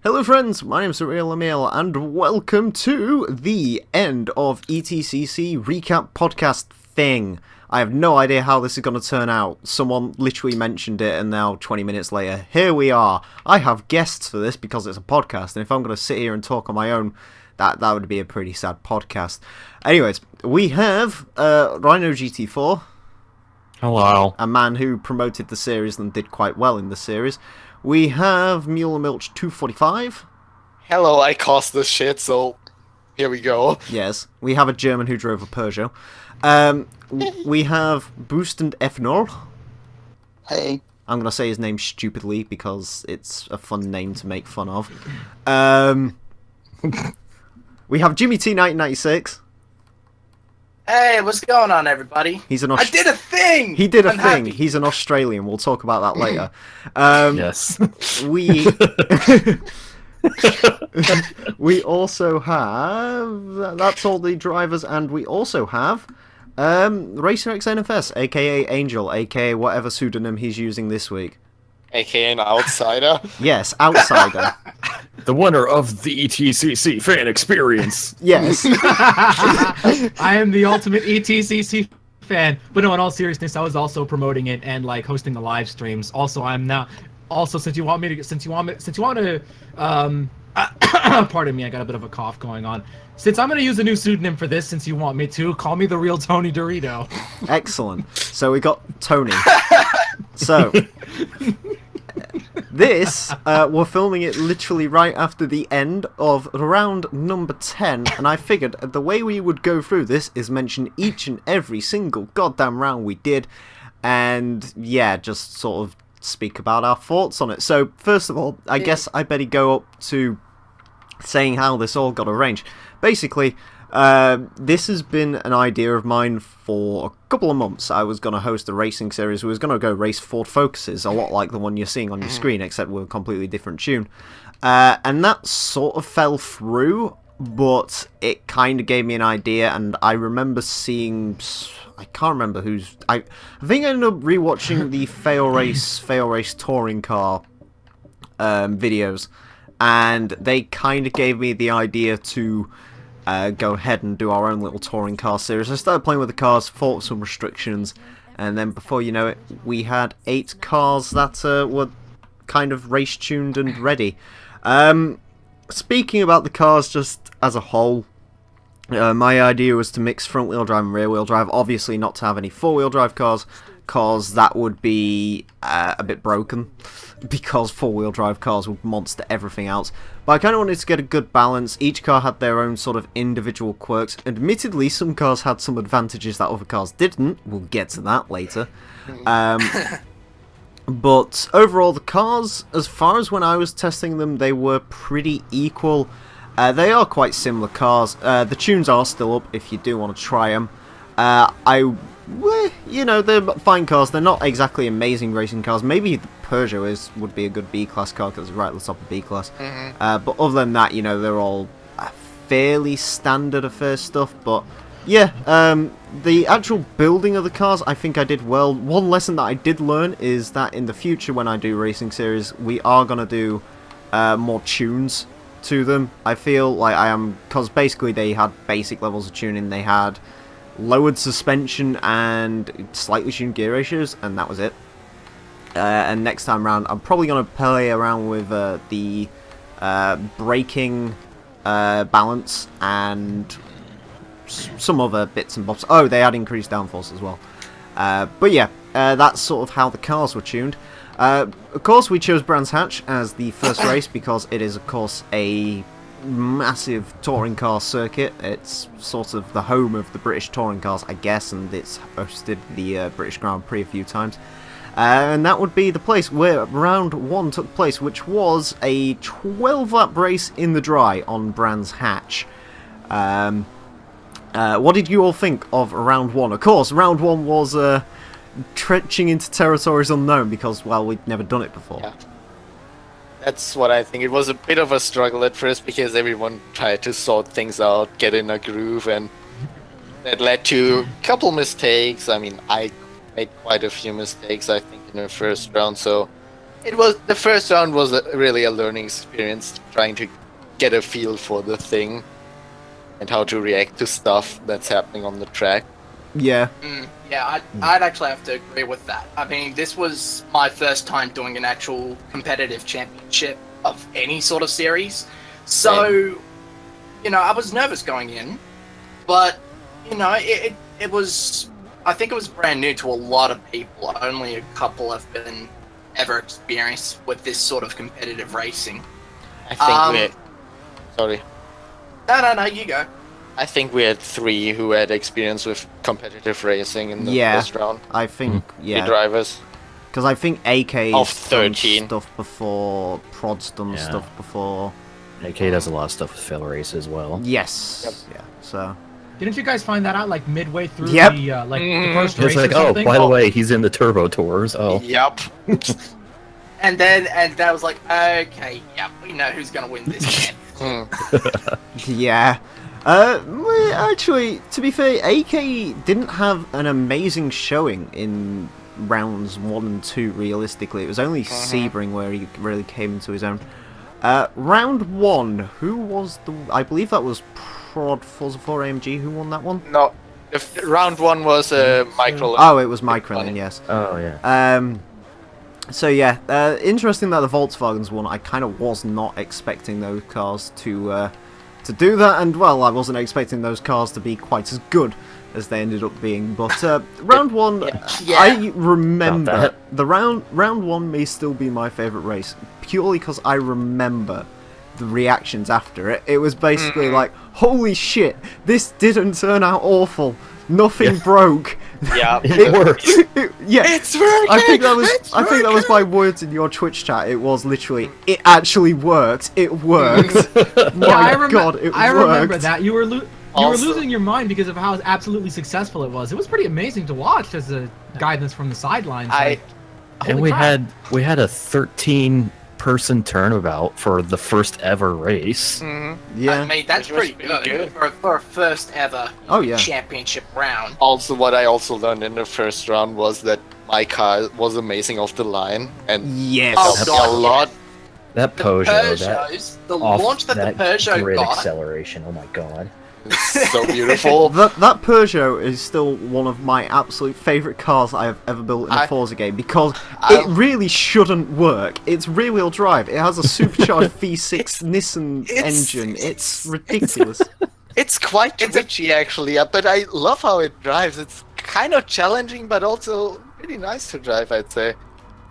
Hello friends, my name is Emile and welcome to the end of ETCC recap podcast thing. I have no idea how this is going to turn out. Someone literally mentioned it and now 20 minutes later, here we are. I have guests for this because it's a podcast, and if I'm going to sit here and talk on my own, that would be a pretty sad podcast. Anyways, we have Rhino GT4. Hello. A man who promoted the series and did quite well in the series. We have Mule and Milch 245. Hello, I caused this shit, so here we go. Yes. We have a German who drove a Peugeot. We have Boost and Efnor. Hey. I'm going to say his name stupidly because it's a fun name to make fun of. We have Jimmy T 1996. Hey, what's going on, everybody? He's an I did a thing! He did a I'm thing. happy. He's an Australian. We'll talk about that later. Yes. We also have... That's all the drivers, and we also have Racer X NFS, aka Angel, aka whatever pseudonym he's using this week. AKA an outsider. Yes, Outsider. The winner of the ETCC fan experience. Yes. I am the ultimate ETCC fan, but no, in all seriousness, I was also promoting it and like hosting the live streams. Also, I'm now. Also, since you want to, pardon me, I got a bit of a cough going on. Since I'm gonna use a new pseudonym for this, since you want me to, call me the real Tony Dorito. Excellent. So we got Tony. So this, we're filming it literally right after the end of round number 10, and I figured the way we would go through this is mention each and every single goddamn round we did, and yeah, just sort of speak about our thoughts on it. So first of all, I guess I better go up to saying how this all got arranged. Basically, this has been an idea of mine for a couple of months. I was going to host a racing series. We was going to go race Ford Focuses, a lot like the one you're seeing on your screen, except with a completely different tune. And that sort of fell through, but it kind of gave me an idea, and I remember seeing... I can't remember who's... I think I ended up rewatching the Fail Race touring car videos, and they kind of gave me the idea to... go ahead and do our own little touring car series. I started playing with the cars, fought some restrictions, and then before you know it, we had 8 cars that were kind of race tuned and ready. Speaking about the cars just as a whole, my idea was to mix front wheel drive and rear wheel drive. Obviously not to have any 4-wheel drive cars, cause that would be a bit broken, because 4-wheel drive cars would monster everything else. But I kind of wanted to get a good balance. Each car had their own sort of individual quirks. Admittedly, some cars had some advantages that other cars didn't. We'll get to that later. But overall, the cars, as far as when I was testing them, they were pretty equal. They are quite similar cars. The tunes are still up if you do want to try them. You know, they're fine cars. They're not exactly amazing racing cars. Maybe the Peugeot would be a good B-class car because it's right at the top of B-class. But other than that, you know, they're all fairly standard affair stuff. But yeah, the actual building of the cars, I think I did well. One lesson that I did learn is that in the future, when I do racing series, we are going to do more tunes to them. I feel like I am, because basically they had basic levels of tuning. They had lowered suspension and slightly tuned gear ratios, and that was it. And next time round, I'm probably going to play around with the braking balance and some other bits and bobs. Oh, they had increased downforce as well. But yeah, that's sort of how the cars were tuned. Of course, we chose Brands Hatch as the first race because it is, of course, a massive touring car circuit. It's sort of the home of the British touring cars, I guess, and it's hosted the British Grand Prix a few times. And that would be the place where round 1 took place, which was a 12-lap race in the dry on Brands Hatch. What did you all think of round 1? Of course, round 1 was trenching into territories unknown because, well, we'd never done it before. Yeah. That's what I think. It was a bit of a struggle at first because everyone tried to sort things out, get in a groove, and that led to a couple mistakes. I mean, I made quite a few mistakes, I think, in the first round, so It was the first round was really a learning experience, trying to get a feel for the thing and how to react to stuff that's happening on the track. Yeah. Yeah, I'd actually have to agree with that. I mean, this was my first time doing an actual competitive championship of any sort of series. So, you know, I was nervous going in, but, you know, it was, I think it was brand new to a lot of people. Only a couple have been ever experienced with this sort of competitive racing. I think we had, sorry. No, you go. I think we had 3 who had experience with competitive racing in the Yeah. first round. I think, The yeah. drivers. Because I think AK Of has done 13. stuff before, Prod's done Yeah. stuff before. AK does a lot of stuff with fail race as well. Yes. Yep. Yeah, so... Didn't you guys find that out like midway through Yep. the the first race It's like, or oh, something? by the way, he's in the Turbo Tours. Oh, Yup. And that was like, okay, yeah, we know who's gonna win this game. Yeah. Well, actually, to be fair, AK didn't have an amazing showing in rounds 1 and 2, realistically. It was only Sebring where he really came into his own. Round 1, who was the... I believe that was Prod Forza 4 AMG who won that one? No, round 1 was micro. Oh, it was Microlin, yes. oh yeah. So yeah, interesting that the Volkswagens won. I kind of was not expecting those cars to do that, and well, I wasn't expecting those cars to be quite as good as they ended up being. But round 1, Yeah. I remember Not the round 1 may still be my favourite race purely because I remember the reactions after it. It was basically like, holy shit, this didn't turn out awful. Nothing broke. Yeah. It worked. Yeah, It's working! I think that was It's I think that was my words in your Twitch chat. It was literally, it actually worked. It worked. My Yeah, God, it I worked. remember that. You were Also- losing your mind because of how absolutely successful it was. It was pretty amazing to watch as a guidance from the sidelines. I- And holy we crap. had a 13-person turnabout for the first ever race. Mhm. Yeah. I mean, that's Which was pretty pretty good, good. for a first ever Oh yeah. championship round. Also, what I also learned in the first round was that my car was amazing off the line, and Yes. Oh, helped God, a lot. That The Peugeot, that Peugeots, the Off launch that the Peugeot grid got. acceleration. Oh my god. It's so beautiful. That Peugeot is still one of my absolute favourite cars I have ever built in a I- Forza game because I- it really shouldn't work. It's rear-wheel drive. It has a supercharged V6 Nissan engine. It's ridiculous. It's quite twitchy, actually, but I love how it drives. It's kind of challenging, but also pretty nice to drive, I'd say.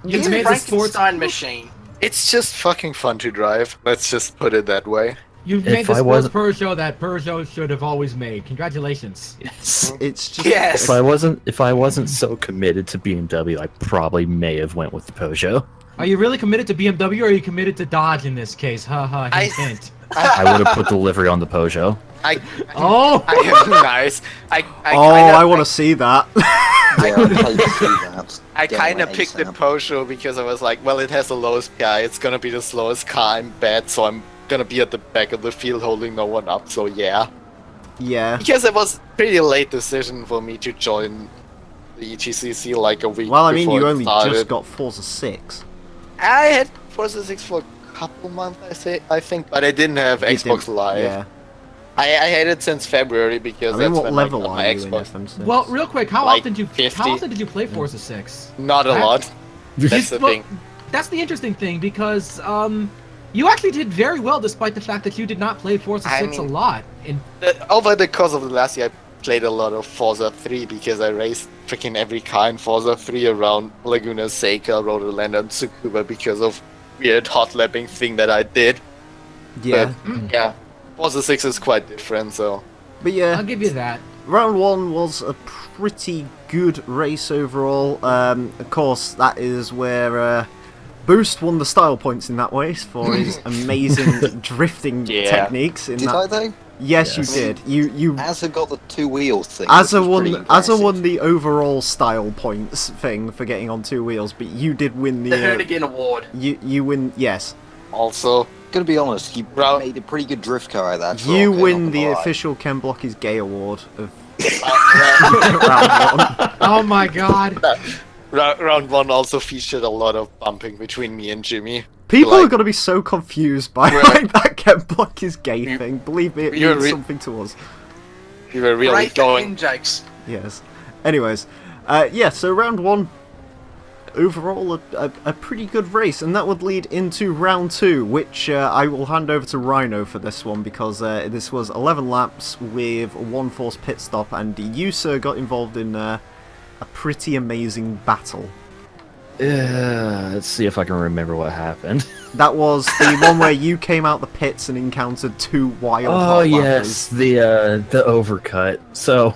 You It's a made the sports. Frankenstein machine. It's just fucking fun to drive. Let's just put it that way. You've If made the I sports wasn't- Peugeot that Peugeot should have always made. Congratulations. yes. It's just Yes. If I wasn't so committed to BMW, I probably may have went with the Peugeot. Are you really committed to BMW or are you committed to Dodge in this case? Haha, I- hint, hint. I would have put the livery on the Peugeot. Oh! Nice. I Oh, kinda, I want to see that. Yeah, I'd hate to see that. I Get kind of away, picked the Sam. Peugeot because I was like, well, it has the lowest PI. It's gonna be the slowest car. I'm bad, so I'm gonna be at the back of the field holding no one up. So yeah, Yeah. because it was pretty late decision for me to join the ETCC like a week. Well, I mean, before you it only started. just got Forza 6. I had Forza 6 for a couple months, I think, but I didn't have You Xbox didn't- Live. Yeah. I had it since February because I mean, that's what when level I got are my you in Xbox. FM6? Well, real quick, how Like often 50. did you play Forza 6? Not a I- lot. That's the Well, thing. That's the interesting thing because you actually did very well despite the fact that you did not play Forza I 6 a mean- lot. And Over the course of the last year, I played a lot of Forza 3 because I raced freaking every car in Forza 3 around Laguna Seca, Rhodeland, and Tsukuba because of weird hot lapping thing that I did. yeah. But, yeah, Forza 6 is quite different, so. But yeah. I'll give you that. Round 1 was a pretty good race overall. Of course, that is where Boost won the style points in that race for his amazing drifting Yeah. techniques. In Did that. I though? Yes, Yes. you did. You Asa got the two wheels thing. Asa which was pretty won impressive. the overall style points thing for getting on 2 wheels, but you did win The the. Herdigan Award. You win. Yes, Also, Gonna be honest, you Round- made a pretty good drift car out of that. you truck, I'm win not the gonna lie. official Ken Blocky's Gay Award of uh, round 1. Oh my god. round one also featured a lot of bumping between me and Jimmy. People Like- are gonna be so confused by Right. like, that Ken Block is gay You- thing. Believe me, it you're means re- something to us. We were really Right going. in jokes. Yes. Anyways, yeah. So round one, overall a pretty good race, and that would lead into round two, which I will hand over to Rhino for this one because this was 11 laps with one forced pit stop, and you, sir, got involved in a pretty amazing battle. Let's see if I can remember what happened. That was the one where you came out the pits and encountered two wild Oh hot yes, lappers. the overcut. So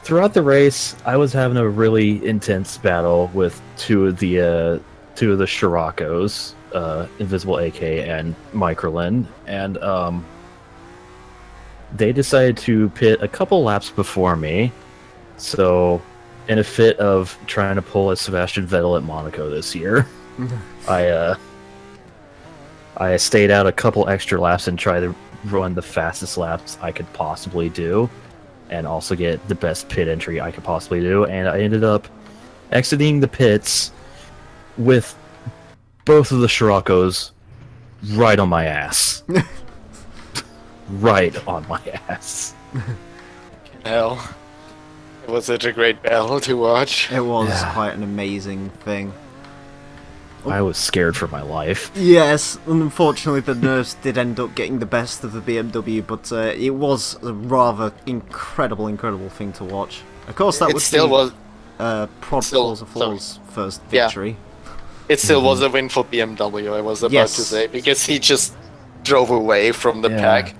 throughout the race, I was having a really intense battle with two of the Scirocco's, Invisible AK and Microlin, and they decided to pit a couple laps before me. So, in a fit of trying to pull a Sebastian Vettel at Monaco this year, I stayed out a couple extra laps and tried to run the fastest laps I could possibly do, and also get the best pit entry I could possibly do. And I ended up exiting the pits with both of the Scirocco's right on my ass. Right on my ass. Hell, it was such a great battle to watch. It was Yeah. quite an amazing thing. I was scared for my life. Yes, and unfortunately the Nerfs did end up getting the best of the BMW, but it was a rather incredible thing to watch. Of course, that It was still was. Prod still- Forza 4's first Yeah. victory. It still was a win for BMW. I was about Yes. to say because he just drove away from the Yeah. pack.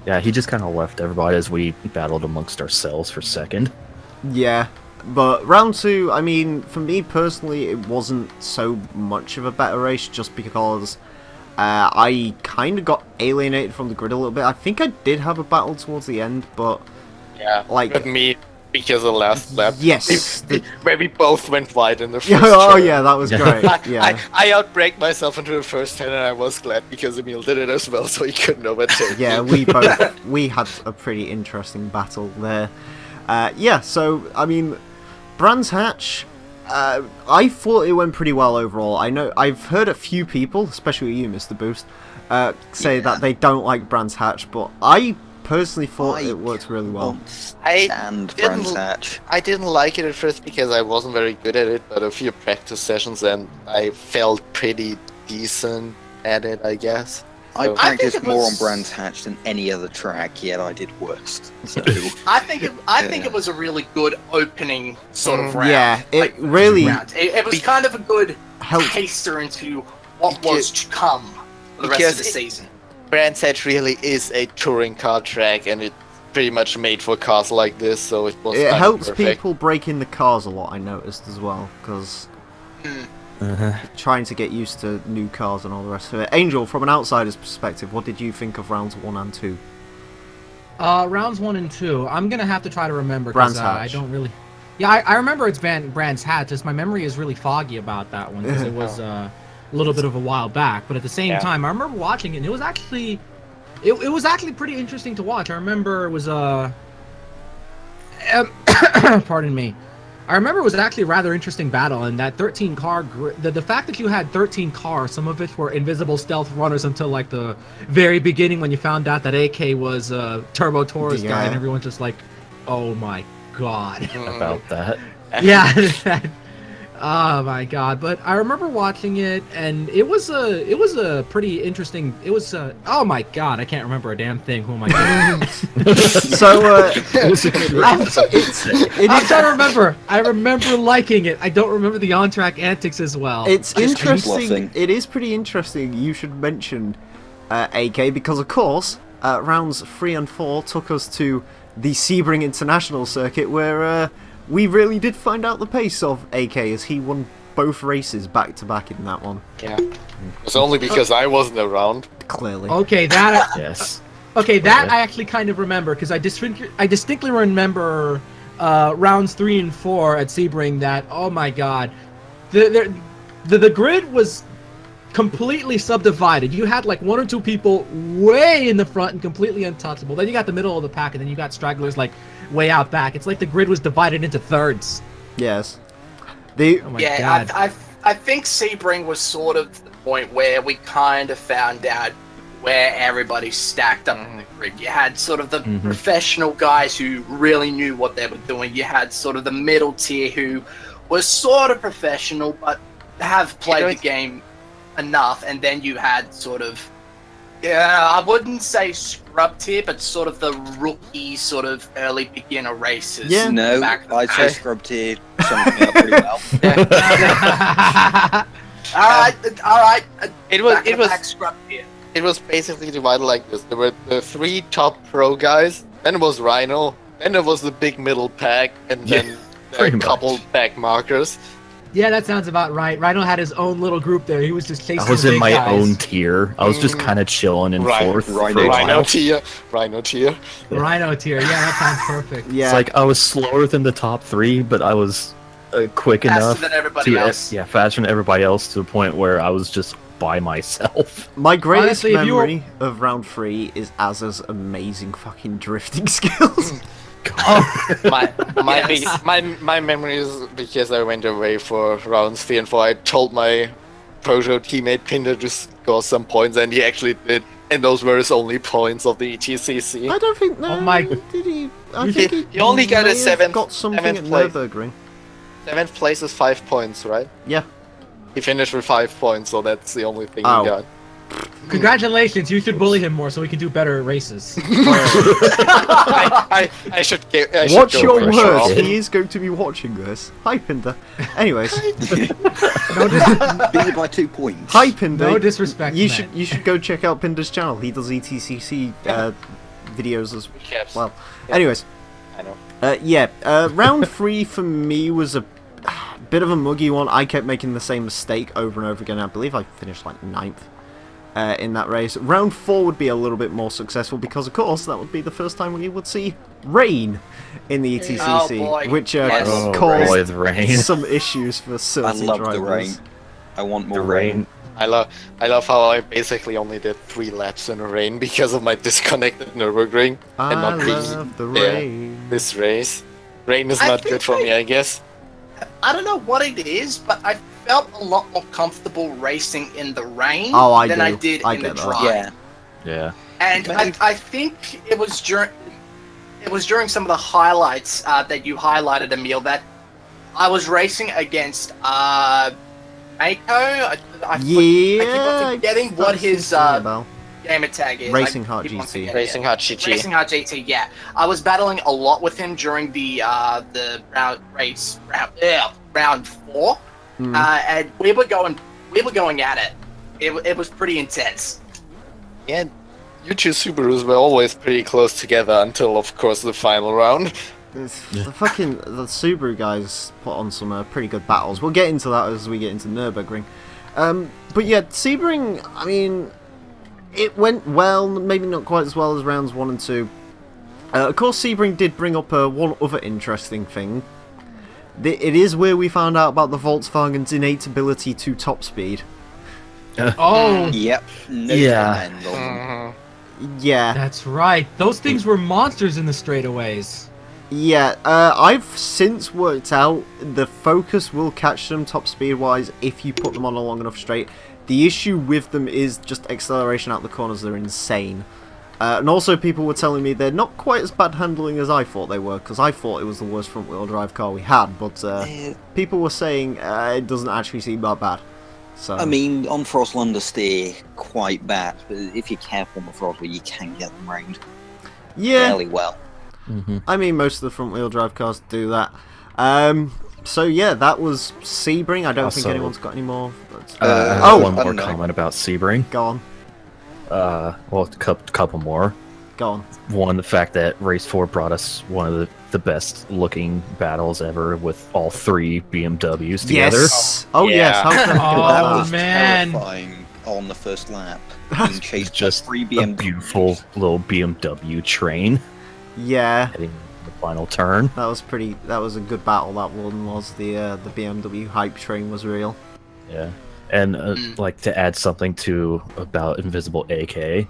Yeah, he just kind of left everybody as we battled amongst ourselves for second. Yeah, but round two, I mean, for me personally, it wasn't so much of a better race just because I kind of got alienated from the grid a little bit. I think I did have a battle towards the end, but Yeah, Like- with me because of last lap. yes. Where we both went wide in the first. Oh turn. yeah, that was great. Yeah. I outbraked myself into the first turn, and I was glad because Emile did it as well, so he couldn't overtake. Yeah, me. we had a pretty interesting battle there. Yeah, so I mean, Brands Hatch, I thought it went pretty well overall. I know I've heard a few people, especially you, Mr. Boost, say that they don't like Brands Hatch, but I personally thought it worked really well. And didn't Brands l- Hatch. I didn't like it at first because I wasn't very good at it, but a few practice sessions and I felt pretty decent at it, I guess. I So- practiced it more on was- Brands Hatch than any other track, yet I did worst. So, I think it was a really good opening sort of round. Yeah, it like, really round. It was kind of a good helped. taster into what was to come for the rest Because of the it- season. Brands Hatch really is a touring car track, and it's pretty much made for cars like this, so it was It kind of helps perfect. people break in the cars a lot, I noticed as well, because trying to get used to new cars and all the rest of it. Angel, from an outsider's perspective, what did you think of rounds 1 and 2? Rounds 1 and 2. I'm gonna have to try to remember Brands because I Hatch. don't really. Yeah, I remember it's Brands Hatch. Just my memory is really foggy about that one because it was a little bit of a while back. But at the same Yeah. time, I remember watching it, and it was actually, it was actually pretty interesting to watch. I remember it was pardon me. I remember it was actually a rather interesting battle, and that 13 car, the fact that you had 13 cars, some of which were invisible stealth runners until like the very beginning when you found out that AK was a Turbo Taurus guy, Yeah. and everyone's just like, oh my god. About that. Yeah. Oh my god! But I remember watching it, and it was a pretty interesting. It was oh my god! I can't remember a damn thing. Who am I? So, It was a good race. I'm trying to remember. I remember liking it. I don't remember the on-track antics as well. it's Just interesting. bluffing. It is pretty interesting. You should mention AK because, of course, rounds 3 and 4 took us to the Sebring International Circuit, where we really did find out the pace of AK as he won both races back to back in that one. Yeah. It's only because I wasn't around. Clearly. Okay, that Yes. okay, that Yeah. I actually kind of remember because I distinctly remember rounds 3 and 4 at Sebring. That oh my god, the grid was completely subdivided. You had like 1 or 2 people way in the front and completely untouchable. Then you got the middle of the pack, and then you got stragglers like way out back. It's like the grid was divided into thirds. Yes. The Oh my Yeah, god. I think Sebring was sort of the point where we kind of found out where everybody stacked up in the grid. You had sort of the professional guys who really knew what they were doing. You had sort of the middle tier who was sort of professional but have played the game enough, and then you had sort of, I wouldn't say scrub tier, but sort of the rookie, sort of early beginner racers. Yeah. No, back in the I'd say day. scrub tier something up pretty well. All right. It was Back it in the was back scrub tier. it was basically divided like this. There were the 3 top pro guys, then it was Rhino, then there was the big middle pack, and then a pretty couple much. back markers. Yeah, that sounds about right. Rhino had his own little group there. He was just chasing I was the in big my guys. own tier. I was just kind of chilling in Right, fourth. Rhino. for a while. Rhino tier. Rhino tier. Yeah, that sounds perfect. yeah, It's like I was slower than the top 3, but I was quick Faster enough than everybody else. yeah, faster than everybody else to the point where I was just by myself. my greatest Honestly, if you were- memory of round 3 is Azza's amazing fucking drifting skills. My Yes. my memory is because I went away for rounds 3 and 4. I told my Projo teammate Pinder to score some points, and he actually did. And those were his only points of the ETCC. I don't think. No, Oh my- did he? I You think he only got a may have seventh- Got something seventh at place. Nurburgring. 7th place is 5 points, right? Yeah. He finished with 5 points, so that's the only thing Oh. he got. Congratulations. You should bully him more so he can do better races. I should go. I should Watch go your for a words. shot. He is going to be watching this. Hi, Pinder. Anyways, No, Beat it by 2 points. hi, Pinder. no disrespect. You man. should go check out Pinder's channel. He does ETCC videos as Caps. well. Yeah. Anyways, I know. round 3 for me was a bit of a muggy one. I kept making the same mistake over and over again. I believe I finished like 9th in that race. Round 4 would be a little bit more successful because, of course, that would be the first time we would see rain in the ETCC, Oh, boy. which Yes. Oh, caused boy, the rain. some issues for I certain love drivers. the rain. I want more The rain. rain. I love how I basically only did 3 laps in the rain because of my disconnected Nurburgring I and not love the yeah, rain. this race. Rain is I not think good for me, I guess. I don't know what it is, but I felt a lot more comfortable racing in the rain Oh, I than do. I did I in the get that. dry. Yeah. Yeah. And Maybe- I think it was during some of the highlights that you highlighted, Emile, that I was racing against Mako. I keep on forgetting what that's his ringing a bell. gamer tag is. Racing I Heart keep on GT. forgetting it. Racing Hard GT. Racing Hard GT, yeah. I was battling a lot with him during the round 4, Hmm. and we were going at it. It was pretty intense. Yeah, you two Subarus were always pretty close together until, of course, the final round. The Subaru guys put on some pretty good battles. We'll get into that as we get into Nurburgring. But yeah, Sebring, I mean, it went well, maybe not quite as well as rounds 1 and 2. Of course, Sebring did bring up one other interesting thing. It is where we found out about the Volkswagen's innate ability to top speed. Oh, Yep. No Yeah. demand on them. Yeah, that's right. Those things were monsters in the straightaways. yeah. I've since worked out the focus will catch them top speed wise if you put them on a long enough straight. The issue with them is just acceleration out the corners. They're insane. And also people were telling me they're not quite as bad handling as I thought they were, because I thought it was the worst front wheel drive car we had, but people were saying it doesn't actually seem that bad. So I mean, on throttle understeer, quite bad, but if you're careful on the throttle, you can get them round yeah, fairly well. I mean most of the front wheel drive cars do that. So yeah, that was Sebring. I don't think Also- anyone's got any more. But, I have oh, one I more don't know. comment about Sebring. go on, Well, a couple more. go on. One, the fact that Race 4 brought us one of the best looking battles ever with all 3 BMWs together. Yes. Oh Yeah. yes. How can I forget Oh, That about was man. terrifying on the first lap. That's Being chased by Just 3 a BMWs. beautiful little BMW train Yeah, heading the final turn. that was pretty. That was a good battle. That one was the BMW hype train was real. Yeah. And like to add something to about Invisible AK,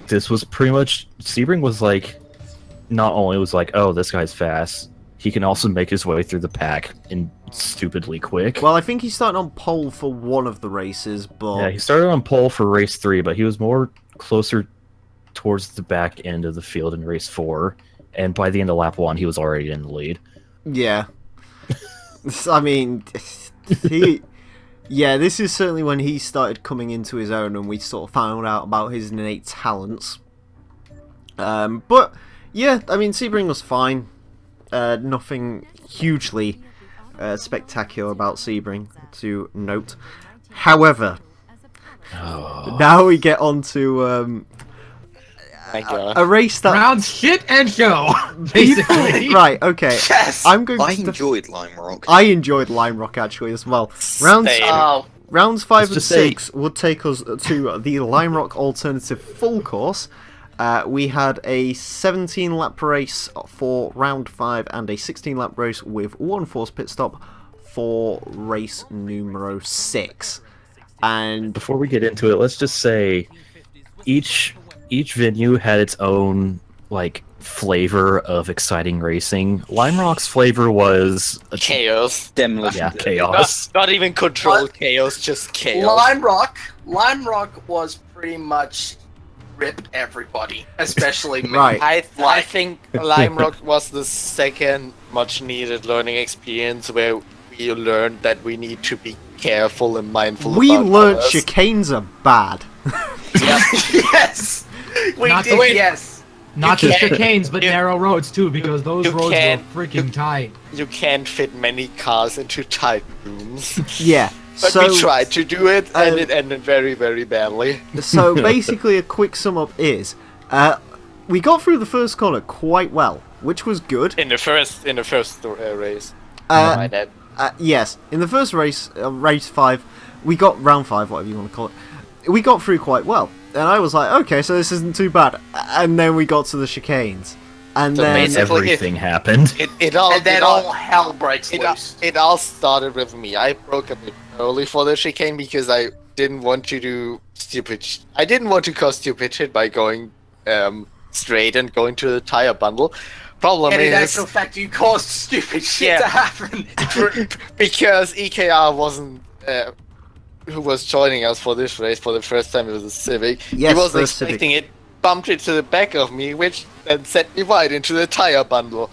this was pretty much Sebring was like, not only was like, oh, this guy's fast, he can also make his way through the pack in stupidly quick. Well, I think he started on pole for one of the races, but Yeah, he started on pole for race 3, but he was more closer towards the back end of the field in race 4, and by the end of lap 1, he was already in the lead. yeah. I mean, this is certainly when he started coming into his own, and we sort of found out about his innate talents. But yeah, I mean, Sebring was fine. Nothing hugely spectacular about Sebring to note. However, now we get on to Thank God. a race that... Round shit and show, basically. Right, okay. Yes! I'm going I to... enjoyed Lime Rock. I enjoyed Lime Rock, actually, as well. Rounds Same. Oh, Rounds 5 and Let's just say- 6 would take us to the Lime Rock Alternative Full Course. We had a 17-lap race for round 5 and a 16-lap race with one forced pit stop for race numero 6. And Before we get into it, let's just say each venue had its own like flavor of exciting racing. Lime Rock's flavor was Chaos. Demolition. chaos. Not even controlled What? chaos, just chaos. Lime Rock was pretty much rip everybody, especially me. Right. I think Lime Rock was the second much needed learning experience where we learned that we need to be careful and mindful we about learnt others. chicanes are bad. Yes! We Not did, the way- yes! Not just can't- chicanes, but you- narrow roads too, because those you roads were can't- freaking tight. You can't fit many cars into tight rooms. Yeah. But So, we tried to do it, and uh, it ended very, very badly. so basically, a quick sum up is, we got through the first corner quite well, which was good. In the first race. Uh, That. Yes, in the first race, race 5, we got round 5, whatever you want to call it. We got through quite well, and I was like, okay, so this isn't too bad. And then we got to the chicanes, and So then basically- Everything happened. It all And then it all all hell breaks it, loose. it all started with me. I broke a bit early for the chicane because I didn't want to do stupid. I didn't want to cause stupid shit by going straight and going to the tire bundle. Problem And in is actual fact, you caused stupid shit Yeah. to happen. because EKR wasn't. Who was joining us for this race for the first time? It was a Civic. Yes, he wasn't first Civic. expecting it. Bumped into the back of me, which then sent me right into the tire bundle.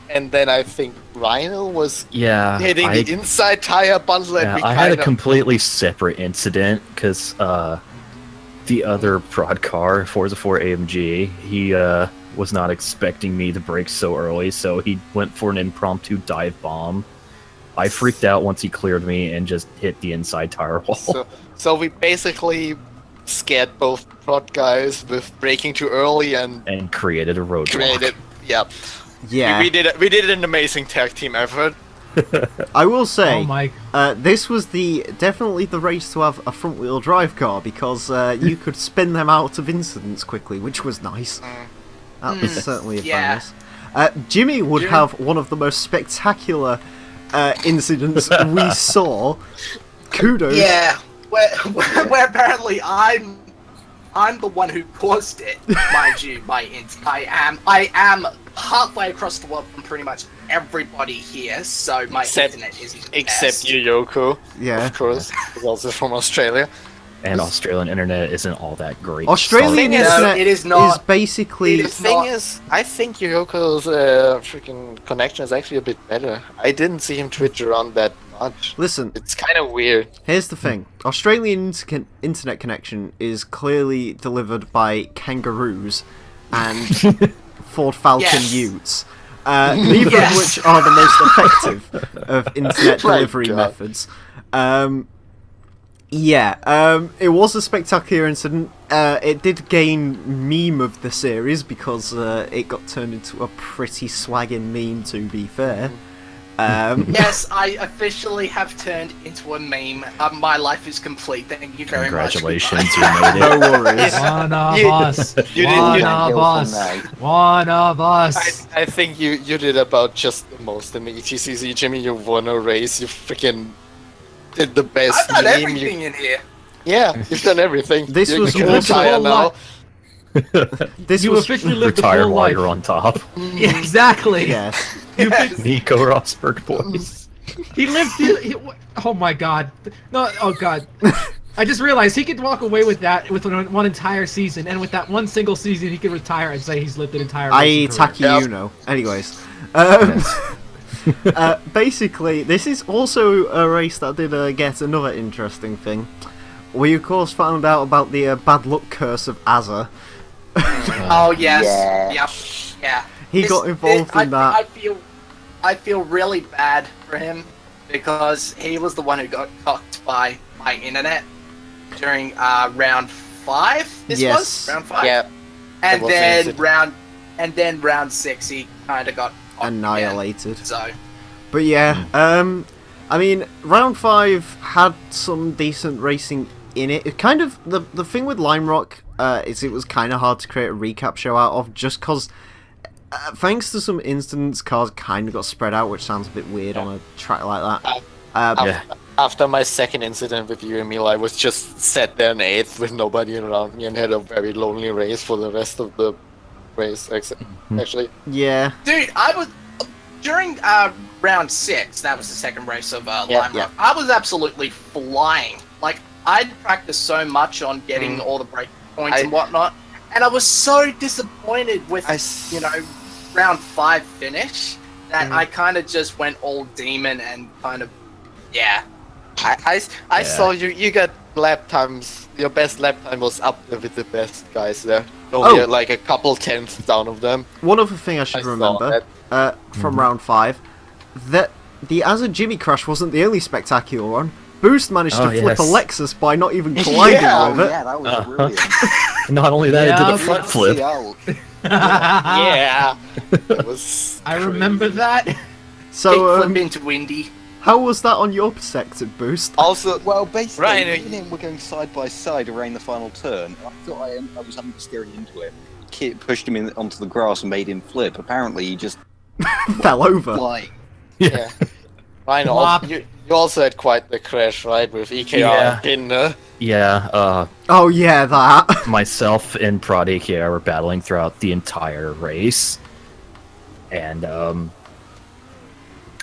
And then I think Rhino was Yeah, hitting I, the inside tire bundle, and yeah, we I had a kind of. completely separate incident because the other prod car, Forza 4 AMG, he was not expecting me to brake so early, so he went for an impromptu dive bomb. I freaked out once he cleared me and just hit the inside tire wall. So we basically scared both prod guys with braking too early and and created a roadblock. created. Yeah, yeah, we did it. We did an amazing tag team effort. I will say, Oh my! this was definitely the race to have a front-wheel drive car, because you could spin them out of incidents quickly, which was nice. That was certainly a Yeah. bonus. Jimmy would have one of the most spectacular incidents we saw. Kudos. Yeah, where apparently I'm the one who caused it, mind you. I am halfway across the world from pretty much everybody here, so my internet isn't the Except best. you, Yoko. Yeah. Of course, who's also from Australia. And Australian internet isn't all that great. Australian Thing is- internet it is not. is basically... The It's thing not- is, I think Yoko's freaking connection is actually a bit better. I didn't see him twitch around that much. Listen, It's kind of weird. here's the thing. Australian internet connection is clearly delivered by kangaroos and Ford Falcon Yes. Utes. Neither Yes. of which are the most effective of internet My delivery God. methods. It was a spectacular incident. It did gain meme of the series because it got turned into a pretty swagging meme, to be fair. Yes, I officially have turned into a meme. My life is complete. Thank you very much. Congratulations, you made No it. worries. One of You- us. you One didn't- of us. One of us. I think you did about just the most in the ETCC, Jimmy. You won a race. You freaking did the best I've done meme. everything in here. Yeah, you've done everything. This you was can also- retire a now. lot. This You was officially lived the Retire full while life. you're on top. Yeah, exactly. yes. Nico Rosberg boys. He lived. Oh my god. No. Oh god. I just realized he could walk away with that with one entire season, and with that one single season, he could retire and say he's lived an entire. I racing career. Taki Uno. Anyways, basically, this is also a race that did get another interesting thing. We of course found out about the bad luck curse of Azza. Oh yes, Yeah. yeah. He got involved in that. I feel really bad for him because he was the one who got cocked by my internet during round 5. This Yes. was round 5. Yeah. And was then easy. round 6 he kind of got cocked Annihilated. again, so But yeah, I mean, round 5 had some decent racing in it. It kind of the thing with Lime Rock is it was kind of hard to create a recap show out of, just because thanks to some incidents, cars kind of got spread out, which sounds a bit weird on a track like that. Yeah. After my second incident with you, Emile, I was just sat there in 8th with nobody around me and had a very lonely race for the rest of the race, actually. Yeah, dude, I was during round 6. That was the second race of Lime Rock. yeah. I was absolutely flying. Like I'd practiced so much on getting all the break points and whatnot, and I was so disappointed with round 5 finish that I kind of just went all demon and kind of I saw you got lap times. Your best lap time was up there with the best guys there. Only like a couple tenths down of them. one other thing I should remember from round 5, that the Azza Jimmy crash wasn't the only spectacular one. Boost managed to flip a Lexus by not even colliding with it. Yeah, that was brilliant. Not only that, it did Yeah, a front flip. Yeah, it was. I remember that. So, flip into Indy. how was that on your perspective, Boost? Also, Well, basically, Ryan, me and him were going side by side around the final turn. I thought I was understeering into it. Kit pushed him onto the grass and made him flip. Apparently, he just Fell over. flying. yeah. Ryan, also, you also had quite the crash, right, with EKR Yeah. and Binder. Yeah, Oh yeah, that. myself and Prod AKR were battling throughout the entire race. And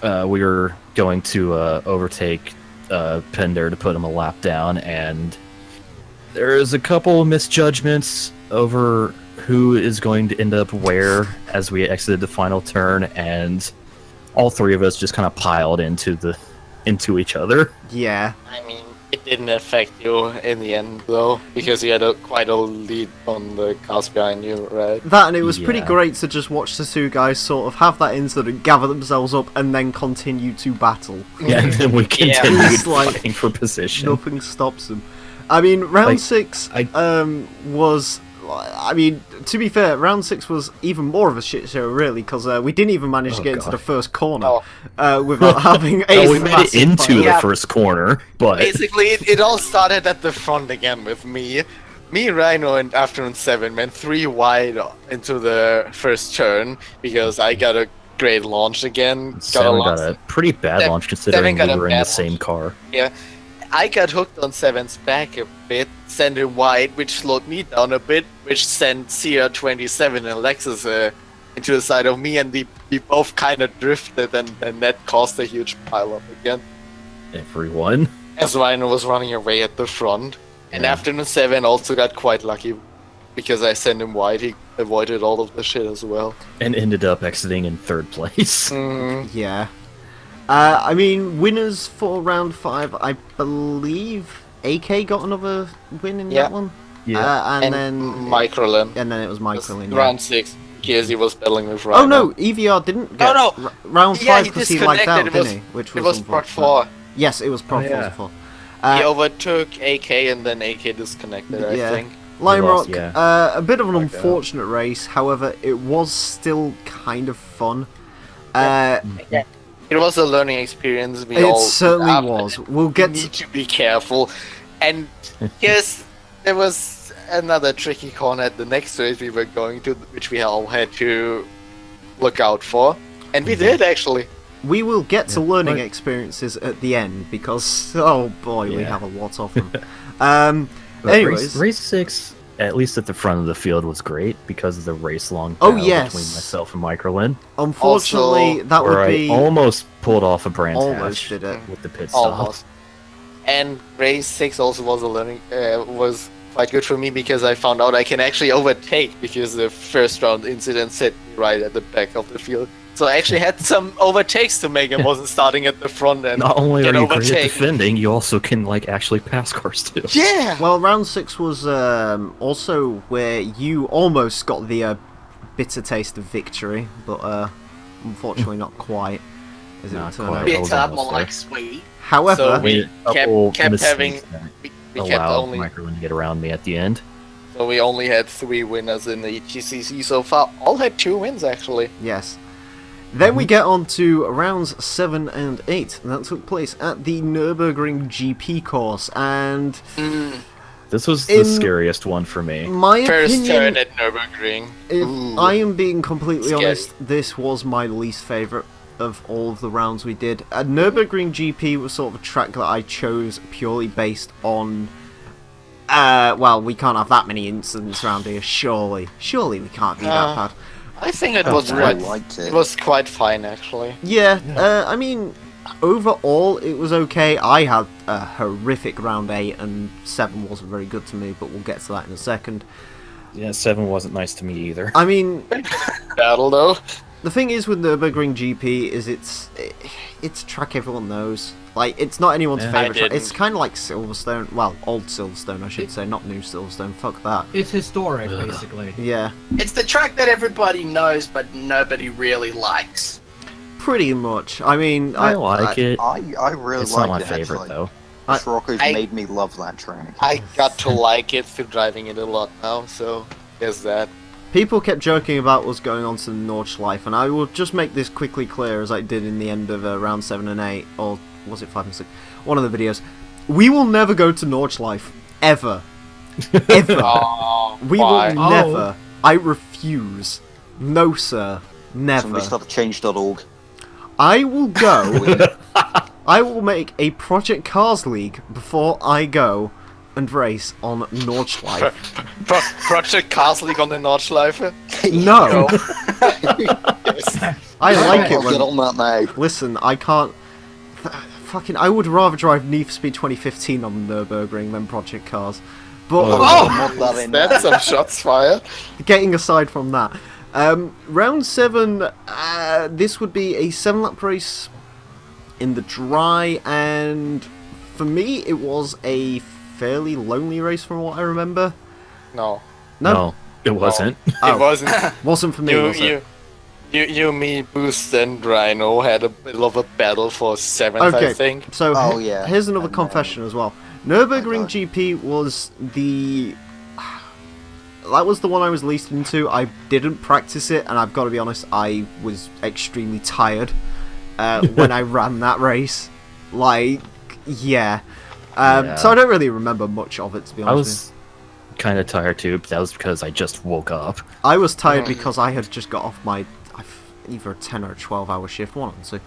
we were going to overtake Pender to put him a lap down, and there's a couple misjudgments over who is going to end up where as we exited the final turn, and all three of us just kind of piled into each other. Yeah. I mean, it didn't affect you in the end, though, because you had quite a lead on the cars behind you, right? That, and it was pretty Yeah. great to just watch the two guys sort of have that incident, gather themselves up, and then continue to battle. Yeah, and then we continued It's like fighting for position. Nothing stops them. I mean, round Like, 6 was... I mean, to be fair, round 6 was even more of a shit show, really, because we didn't even manage to get into God. the first corner without having a Oh, we made it massive into fight. the Yeah. first corner, but Basically, it all started at the front again with me. Rhino, and Afternoon 7 went 3 wide into the first turn because I got a great launch again. Seven got a pretty bad Seven- launch considering Seven got we a were in the bad same launch. car. Yeah, I got hooked on 7's back a bit, sent him wide, which slowed me down a bit, which sent CR27 and Lexus into the side of me, and we both kind of drifted, and that caused a huge pile-up again. Everyone. As Rhino was running away at the front. And Yeah. Afternoon 7 also got quite lucky, because I sent him wide, he avoided all of the shit as well. And ended up exiting in third place. Yeah. I mean, winners for round 5, I believe AK got another win in Yeah. that one. Yeah. And then Microlin. and then it was Microlin. Yeah. Round 6, because he was battling with Rhino. Oh no, EVR didn't get no. round Yeah, 5 he because he lagged out, disconnected. didn't he? Which It was Prod unfortunate. 4. Yes, it was Prod Oh, yeah. 4. He overtook AK and then AK disconnected, I yeah. think. Lime lost, Rock, yeah. a bit of an Like that. unfortunate race. However, it was still kind of fun. It was a learning experience. It certainly was. We'll get need to be careful. And yes, there was another tricky corner at the next race we were going to, which we all had to look out for. And we did, actually. We will get to Yeah, learning like- experiences at the end because, oh boy, we Yeah. have a lot of them. But Anyways, race 6 at least at the front of the field was great because of the race long Oh, battle yes. between myself and Microlin, Unfortunately, Also, that where would I be almost pulled off a brand almost hatch did it. with the pit stop. almost. And race 6 also was a learning, was quite good for me because I found out I can actually overtake because the first round incident set me right at the back of the field. So I actually had some overtakes to make and wasn't starting at the front and Not only get are you great at overtaken. defending, you also can like actually pass cars too. Yeah! Well, round 6 was also where you almost got the bitter taste of victory, but unfortunately not quite. As Not it turned quite. out. I was Bit almost more there. like sweet. However, So I made a couple kept mistakes having- that we kept allowed only Microlin to get around me at the end. so we only had 3 winners in the ETCC so far. All had 2 wins actually. yes. Then we get on to rounds 7 and 8, and that took place at the Nurburgring GP course. And This was In the scariest one for me. my First opinion, turn at Nurburgring. if Ooh. I am being completely Scary. honest, this was my least favourite of all of the rounds we did. Nurburgring GP was sort of a track that I chose purely based on. Well, we can't have that many incidents around here. Surely we can't be that bad. I think it Oh, was I quite, liked it it. was quite fine actually. Yeah, I mean, overall it was okay. I had a horrific round 8, and 7 wasn't very good to me, but we'll get to that in a second. Yeah, 7 wasn't nice to me either. I mean, Battle though. the thing is with Nurburgring GP is it's a track everyone knows. Like, it's not anyone's Yeah. favourite I track. didn't. It's kind of like Silverstone. Well, old Silverstone, I should say, not new Silverstone. Fuck that. It's historic, basically. Yeah, It's the track that everybody knows, but nobody really likes. pretty much. I mean, I like it. I really It's not my liked it. favorite though. Rocco's I- made me love that track. I got to like it through driving it a lot now, so there's that. People kept joking about us going on to Nordschleife, and I will just make this quickly clear as I did in the end of round 7 and 8, or was it 5 and 6? One of the videos. We will never go to Nordschleife. Ever. Ever. Oh, We why? will never. I refuse. No, sir. Never. Somebody start change.org. I will go. I will make a Project Cars League before I go and race on Nordschleife. Project Cars League on the Nordschleife? No. I like it I'll get when... on that now. Listen, I can't... Fucking... I would rather drive Need for Speed 2015 on the Nurburgring than Project Cars. But Mod that in. That's some shots fired. getting aside from that, round 7, this would be a 7-lap race in the dry, and for me it was a fairly lonely race from what I remember. No, No, it wasn't. Oh. it wasn't. Wasn't for me, You, was it? you, me, Boost, and Rhino had a bit of a battle for 7th, Okay, I think. so Oh, yeah. here's another And, confession as well. Nurburgring Okay. GP was the... That was the one I was least into. I didn't practice it, and I've got to be honest, I was extremely tired when I ran that race. Like, yeah. Yeah. So I don't really remember much of it, to be I honest. was kind of tired too, but that was because I just woke up. I was tired because I had just got off my either a 10 or a 12-hour shift, one of the two.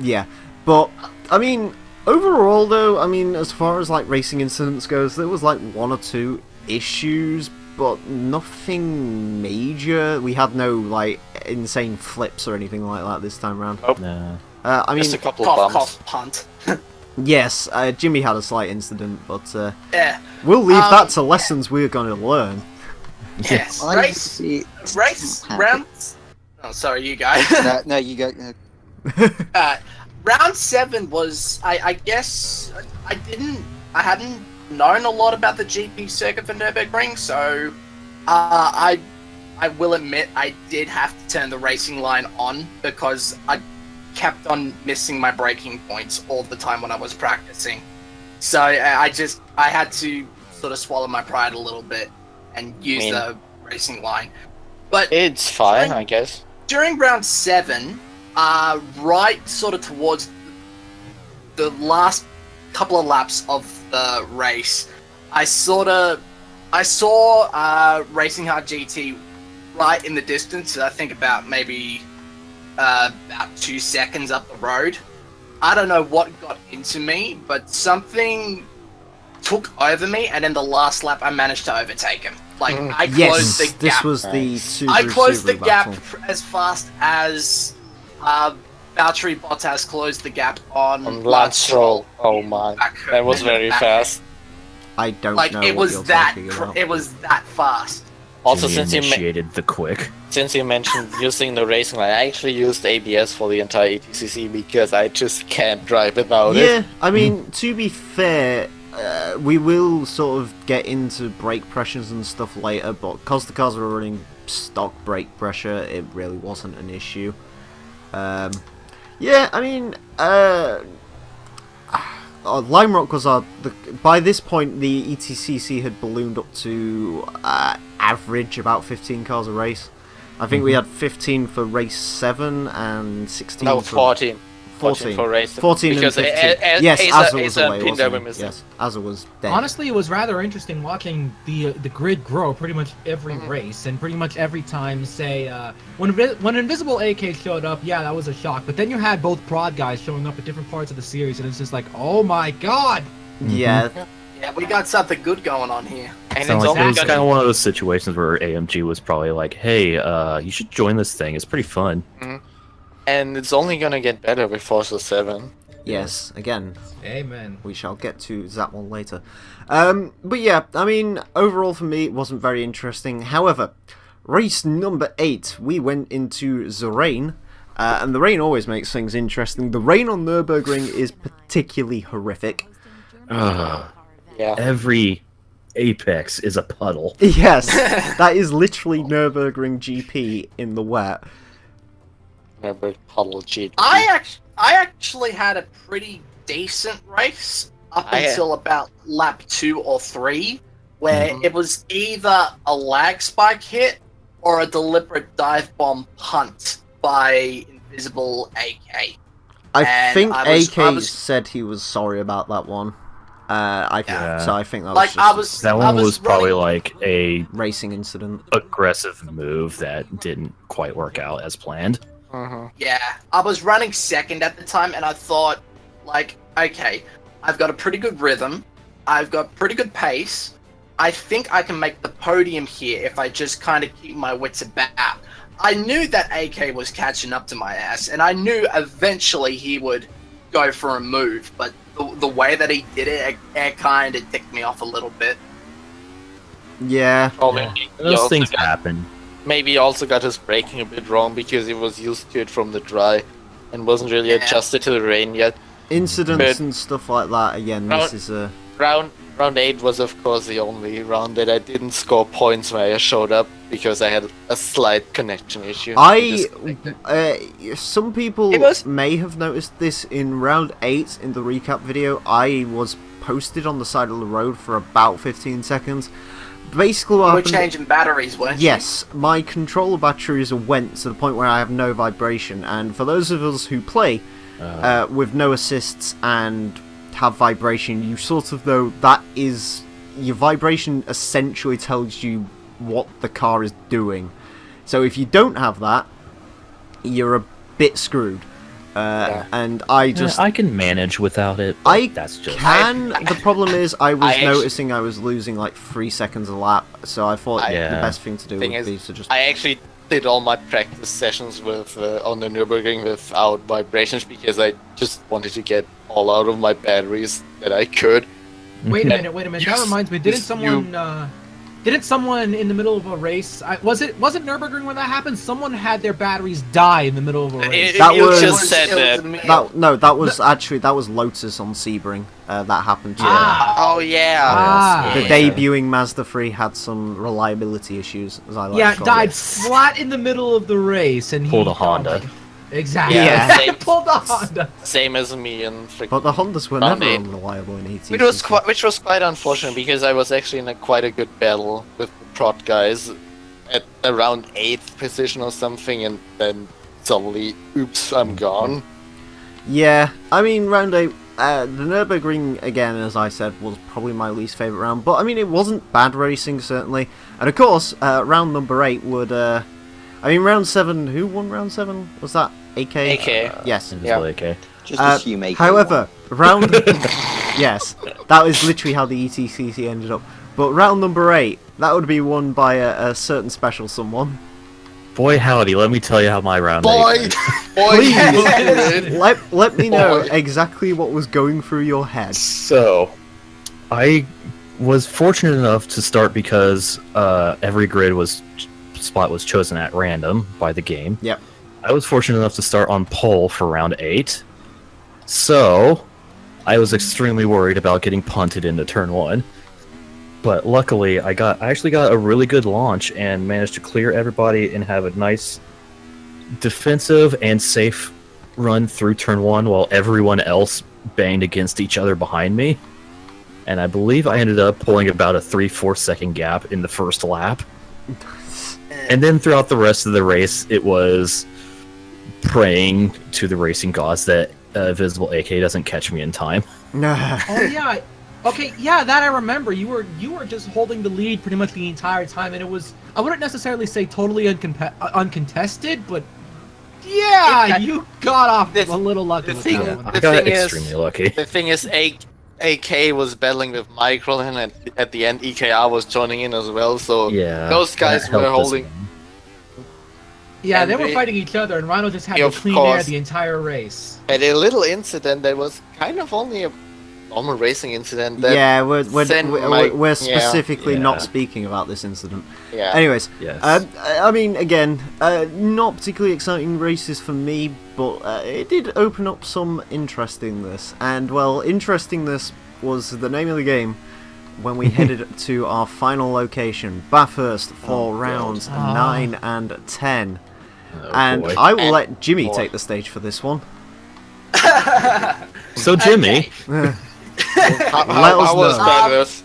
Yeah, but I mean, overall though, I mean, as far as like racing incidents goes, there was like 1 or 2 issues, but nothing major. We had no like insane flips or anything like that this time around. Nah. I mean, Just a couple Cough, of bumps. cough, punt. yes, Jimmy had a slight incident, but Yeah. we'll leave that to lessons we're going to learn. Yes. I Race. see it. Race. Rounds. Oh, sorry, you guys. No, you go. Round 7 was, I guess, I hadn't known a lot about the GP circuit for Nurburgring, so I will admit I did have to turn the racing line on because I kept on missing my braking points all the time when I was practicing. So I had to sort of swallow my pride a little bit and use the racing line. But It's fine, I guess. during round 7, right sort of towards the last couple of laps of the race, I saw Racing Hard GT right in the distance. I think about maybe about 2 seconds up the road. I don't know what got into me, but something took over me, and in the last lap, I managed to overtake him. Like, I closed Yes, the gap. this was the Subaru I closed the Subaru gap battle. as fast as Valtteri Bottas closed the gap on Lance Stroll. Oh my, that was very fast. I don't Like know it what was you're that. talking about. It was that fast. Also, Jimmy initiated the quick. since you mentioned using the racing line, I actually used ABS for the entire ETCC because I just can't drive without it. Yeah, I mean, to be fair, we will sort of get into brake pressures and stuff later, but because the cars were running stock brake pressure, it really wasn't an issue. Yeah, I mean, Lime Rock was by this point, the ETCC had ballooned up to average about 15 cars a race. I think we had 15 for race 7 and 16 No, for 14. 14 for race. 14 because and 15. Yes, Azza was away, wasn't he? Yes, Azza was dead. Honestly, it was rather interesting watching the grid grow pretty much every race and pretty much every time. Say when Invisible AK showed up, yeah, that was a shock. But then you had both prod guys showing up at different parts of the series, and it's just like, oh my god! Yeah. Yeah, we got something good going on here. And Sounds it's like it only was gonna kind of one of those situations where AMG was probably like, "Hey, you should join this thing. It's pretty fun." and it's only gonna get better with Forza 7. Yes, again, Amen. we shall get to that one later. But yeah, I mean, overall for me, it wasn't very interesting. However, race number 8, we went into the rain, and the rain always makes things interesting. The rain on Nurburgring is particularly horrific. Yeah. Every apex is a puddle. Yes, that is literally Nurburgring GP in the wet. Remember Puddle GP. I actually had a pretty decent race up until about lap 2 or 3, where it was either a lag spike hit or a deliberate dive bomb punt by Invisible AK. I And think I AK was- said he was sorry about that one. Yeah. So I think that was Like, just I was- That I one was was probably running- like a racing incident. aggressive move that didn't quite work out as planned. Yeah, I was running second at the time, and I thought, like, okay, I've got a pretty good rhythm, I've got pretty good pace, I think I can make the podium here if I just kind of keep my wits about. I knew that AK was catching up to my ass, and I knew eventually he would go for a move, but the way that he did it kind of ticked me off a little bit. Yeah. Those things happen. Maybe he also got his braking a bit wrong because he was used to it from the dry and wasn't really adjusted to the rain yet. Incidents But- and stuff like that, again, this is a... Round 8 was of course the only round that I didn't score points when I showed up because I had a slight connection issue. Some people It was- may have noticed this in round 8 in the recap video. I was posted on the side of the road for about 15 seconds. Basically what We're happened... changing batteries, weren't you? Yes, my controller batteries went to the point where I have no vibration, and for those of us who play with no assists and have vibration, you sort of know that is... Your vibration essentially tells you what the car is doing. So if you don't have that, you're a bit screwed. And I just... I can manage without it. But I that's just can. The problem is, I was I actu- noticing I was losing like 3 seconds a lap, so I thought the Yeah. best thing to do would Thing is, be to just... I actually did all my practice sessions with on the Nürburgring without vibrations because I just wanted to get all out of my batteries that I could. Wait a minute. That Yes, reminds me. yes, Didn't someone in the middle of a race? Wasn't Nurburgring when that happened? Someone had their batteries die in the middle of a race. That You was- just said that. That was actually Lotus on Sebring. That happened to Oh yeah. Ah. the Yeah. debuting Mazda 3 had some reliability issues, as I like Yeah, to call died it. flat in the middle of the race, and Pulled he a Honda. Exactly. Yeah, same. Pulled a Honda. Same as me and freaking. But the Hondas were Round never 8. unreliable in ETCC. Which was quite unfortunate because I was actually in quite a good battle with the prod guys at around 8th position or something, and then suddenly, oops, I'm gone. Yeah, I mean, round 8, the Nürburgring, again, as I said, was probably my least favourite round. But, I mean, it wasn't bad racing, certainly. And, of course, round number 8 would... round 7, who won round 7? Was that AK? AK. Yes. Invisible AK. Just assume AK However, round Yes, that was literally how the ETCC ended up. But round number 8, that would be won by a certain special someone. Boy, howdy, let me tell you how my round Boy, eight went. boy, Please, let me know Boy. exactly what was going through your head. So, I was fortunate enough to start because every spot was chosen at random by the game. Yep. I was fortunate enough to start on pole for round 8. So, I was extremely worried about getting punted into turn 1. But luckily, I actually got a really good launch and managed to clear everybody and have a nice defensive and safe run through turn 1 while everyone else banged against each other behind me. And I believe I ended up pulling about a 3-4 second gap in the first lap. And then throughout the rest of the race, it was praying to the racing gods that Visible AK doesn't catch me in time. Oh yeah. Okay, yeah, that I remember. You were just holding the lead pretty much the entire time, and it was, I wouldn't necessarily say totally uncontested, but yeah, you got off a little lucky with that one. I got extremely lucky. The thing is, AK was battling with Micro, and at the end, EKR was joining in as well. So Yeah, those guys that were helped us holding. win. Yeah, and they were they- fighting each other, and Rhino just had Yeah, to of clean air course. the entire race. Had a little incident that was kind of only a normal racing incident. That Yeah, we're sent my- specifically Yeah. not speaking about this incident. yeah. Anyways, Yes. I mean, again, not particularly exciting races for me, but it did open up some interestingness. And, well, interestingness was the name of the game when we headed to our final location, Bathurst, for rounds 9 and 10. Oh, And boy. I will And let Jimmy boy. take the stage for this one. So Jimmy, How Let us was know. Bathurst?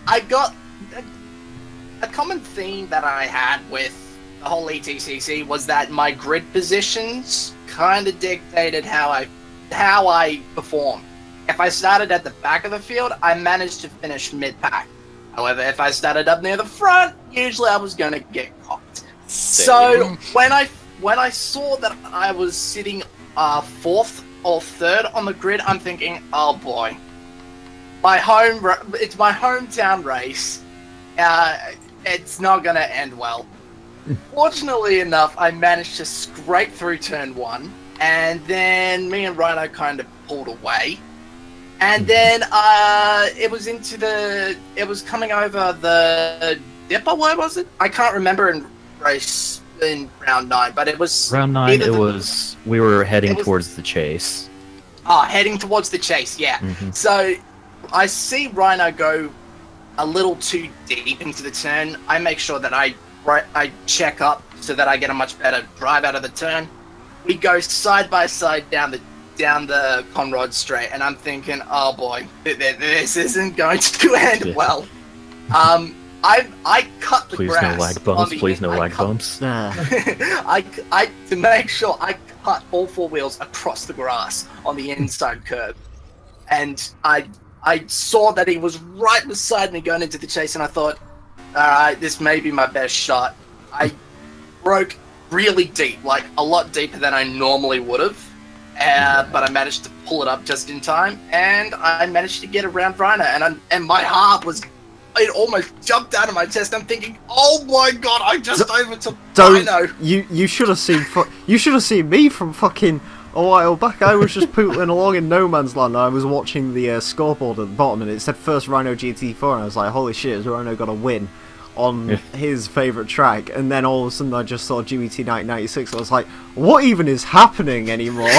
I got a common theme that I had with the whole ETCC was that my grid positions kind of dictated how I performed. If I started at the back of the field, I managed to finish mid-pack. However, if I started up near the front, usually I was going to get caught. So when I saw that I was sitting 4th or 3rd on the grid, I'm thinking, oh boy, it's my hometown race. It's not gonna end well. Fortunately enough, I managed to scrape through turn 1, and then me and Rhino kind of pulled away. And then it was coming over the dipper. Where was it? I can't remember in round 9, but it was round 9, either we were heading it was- towards the chase. heading towards the chase. Yeah. Mhm. So I see Rhino go a little too deep into the turn. I make sure that I check up so that I get a much better drive out of the turn. We go side by side down the Conrod Straight, and I'm thinking, oh boy, this isn't going to end Yeah. well. I cut the Please grass. no lag on bumps. the- Please no I lag cut- bumps. I to make sure I cut all 4 wheels across the grass on the inside curb, and I saw that he was right beside me going into the chase, and I thought, all right, this may be my best shot. I broke really deep, like a lot deeper than I normally would have, but I managed to pull it up just in time, and I managed to get around Rhino, and my heart was. It almost jumped out of my chest. I'm thinking, "Oh my god! I just overtook Rhino." You should have seen you should have seen me from fucking a while back. I was just pootling along in no man's land. I was watching the scoreboard at the bottom, and it said first Rhino GT4, and I was like, "Holy shit! Has Rhino got a win on his favourite track?" And then all of a sudden, I just saw GT 1996. I was like, "What even is happening anymore?"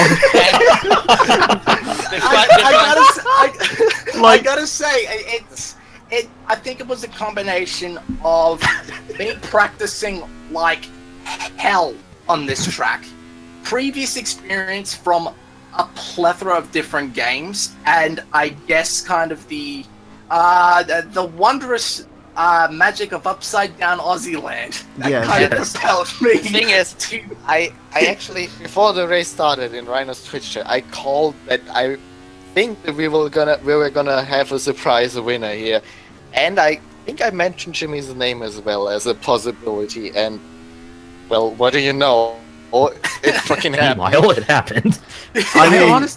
I gotta say, I think it was a combination of me practicing like hell on this track, previous experience from a plethora of different games, and I guess kind of the wondrous magic of upside down Aussie land that Yeah. kind of Yes. propelled me. The thing is, to I actually, before the race started in Rhino's Twitch chat, I called that I think that we were gonna have a surprise winner here, and I think I mentioned Jimmy's name as well as a possibility. And well, what do you know? Oh, it fucking happened. Meanwhile, it happened. I mean,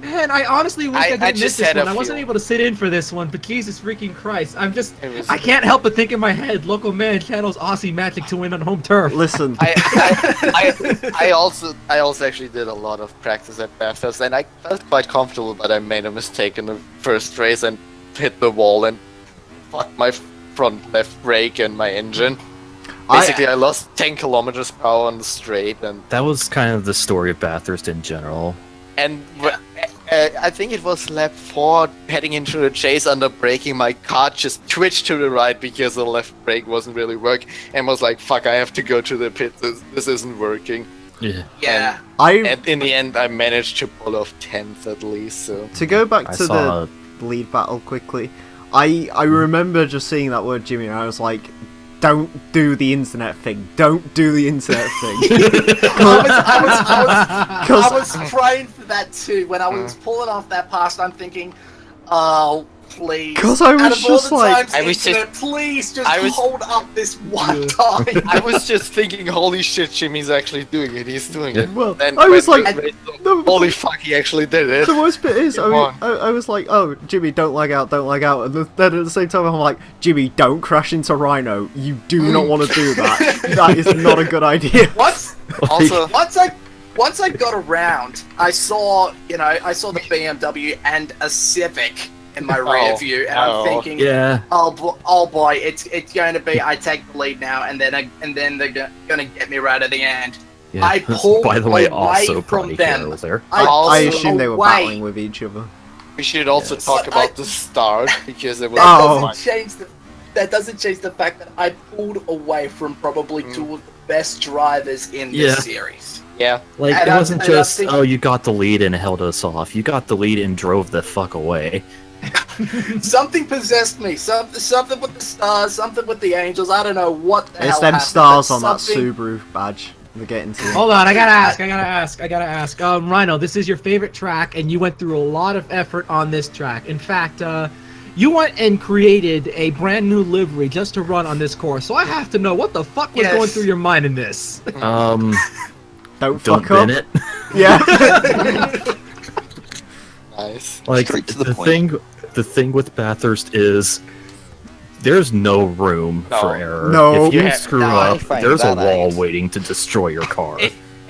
Man, I honestly wish I I didn't miss just this had a one. I wasn't few. able to sit in for this one, but Jesus freaking Christ. It I was- can't help but think in my head, local man channels Aussie Magic to win on home turf. Listen, I also actually did a lot of practice at Bathurst, and I felt quite comfortable, but I made a mistake in the first race and hit the wall and fucked my front left brake and my engine. Basically, I lost 10 kilometers per hour on the straight, and That was kind of the story of Bathurst in general. I think it was lap 4, heading into the chase under braking. My car just twitched to the right because the left brake wasn't really working, and was like, "Fuck! I have to go to the pit. This isn't working." Yeah. Yeah. And in the end, I managed to pull off 10th at least. So to go back I to saw. the lead battle quickly, I remember just seeing that word Jimmy, and I was like, don't do the internet thing. Don't do the internet thing. I was praying for that too. When I was pulling off that pass, I'm thinking, oh, please. 'Cause I was Out of all just the like- times, I was internet, please just I was- hold up this one time. I was just thinking, holy shit, Jimmy's actually doing it. He's doing it. Well, Then I was when like, we- no, holy fuck, he actually did it. the worst bit is, Come on. I was like, oh, Jimmy, don't lag out, and then at the same time I'm like, Jimmy, don't crash into Rhino. You do not want to do that. That is not a good idea. Once Also, once I got around, I saw the BMW and a Civic in my rear Oh, view, and no. I'm thinking, Yeah. oh boy, it's going to be I take the lead now, and then they're going to get me right at the end. Yeah. I pulled By the way, away also from Pronny them. Killer was there. I Also- assume they were away. battling with each other. we should also Yes. talk But about I- the start, because it was Oh. That doesn't change the fact that I pulled away from probably two of the best drivers in Yeah. this series. yeah. Like, And it I'm- wasn't and I'm just, thinking- oh, you got the lead and held us off. You got the lead and drove the fuck away. Something possessed me. Something with the stars. Something with the angels. I don't know what the hell It's them happened, stars but on that something- Subaru badge. We're getting to it. Hold on, I gotta ask. Rhino, this is your favorite track, and you went through a lot of effort on this track. In fact, you went and created a brand new livery just to run on this course. So I have to know what the fuck was Yes. going through your mind in this. Don't Don't fuck up. bin it. Yeah. Nice. Like, Straight to the point. the thing with Bathurst is there's no room No. for error. No. If you Yeah, screw no, up, Frank, there's a that wall ain't. waiting to destroy your car.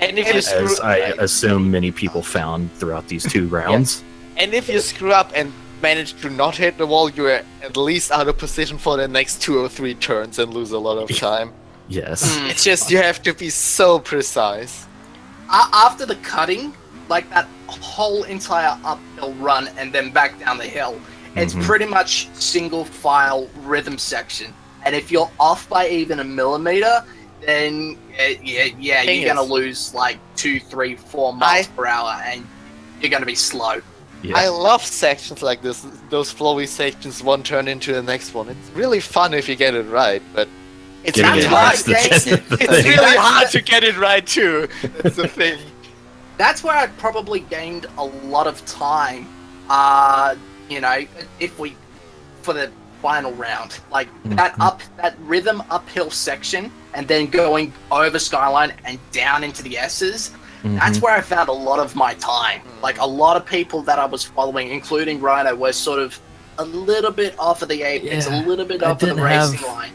And if you As screw, I assume many people found throughout these 2 rounds. and if you screw up and manage to not hit the wall, you're at least out of position for the next 2 or 3 turns and lose a lot of time. Yes. Mm. It's just you have to be so precise. After the cutting, like that whole entire uphill run and then back down the hill, it's Mhm. pretty much single file rhythm section. And if you're off by even a millimeter, then yeah, Thing you're gonna is- lose like 2, 3, 4 miles per hour, and you're gonna be slow. Yeah. I love sections like this, those flowy sections, one turn into the next one. It's really fun if you get it right, but it's Getting really it hard. right's the It's thing. really hard to get it right too. That's the thing. That's where I probably gained a lot of time. For the final round, like that rhythm uphill section, and then going over Skyline and down into the S's. That's where I found a lot of my time. Like a lot of people that I was following, including Rhino, were sort of a little bit off of the apex, Yeah, a little bit I off of the didn't racing have- line.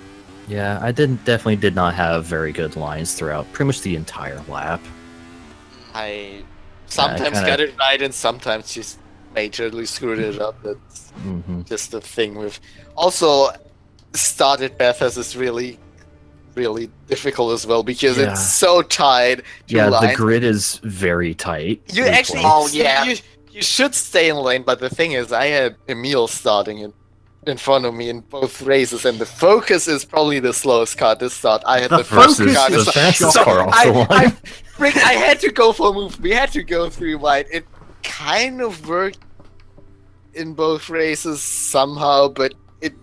Yeah, I definitely did not have very good lines throughout pretty much the entire lap. I sometimes kinda- got it right and sometimes just majorly screwed it up. That's Hmm. just the thing with. Also, started Bathurst is really difficult as well because Yeah. it's so tight. Yeah, lines. the grid is very tight. You in actually, place. you should stay in lane, but the thing is, I had Emile starting in front of me in both races, and the Focus is probably the slowest car to start. I had The the, Focus Focus car is to the start. fastest So car off the line. I had to go for a move. We had to go 3 wide. It kind of worked in both races somehow, but it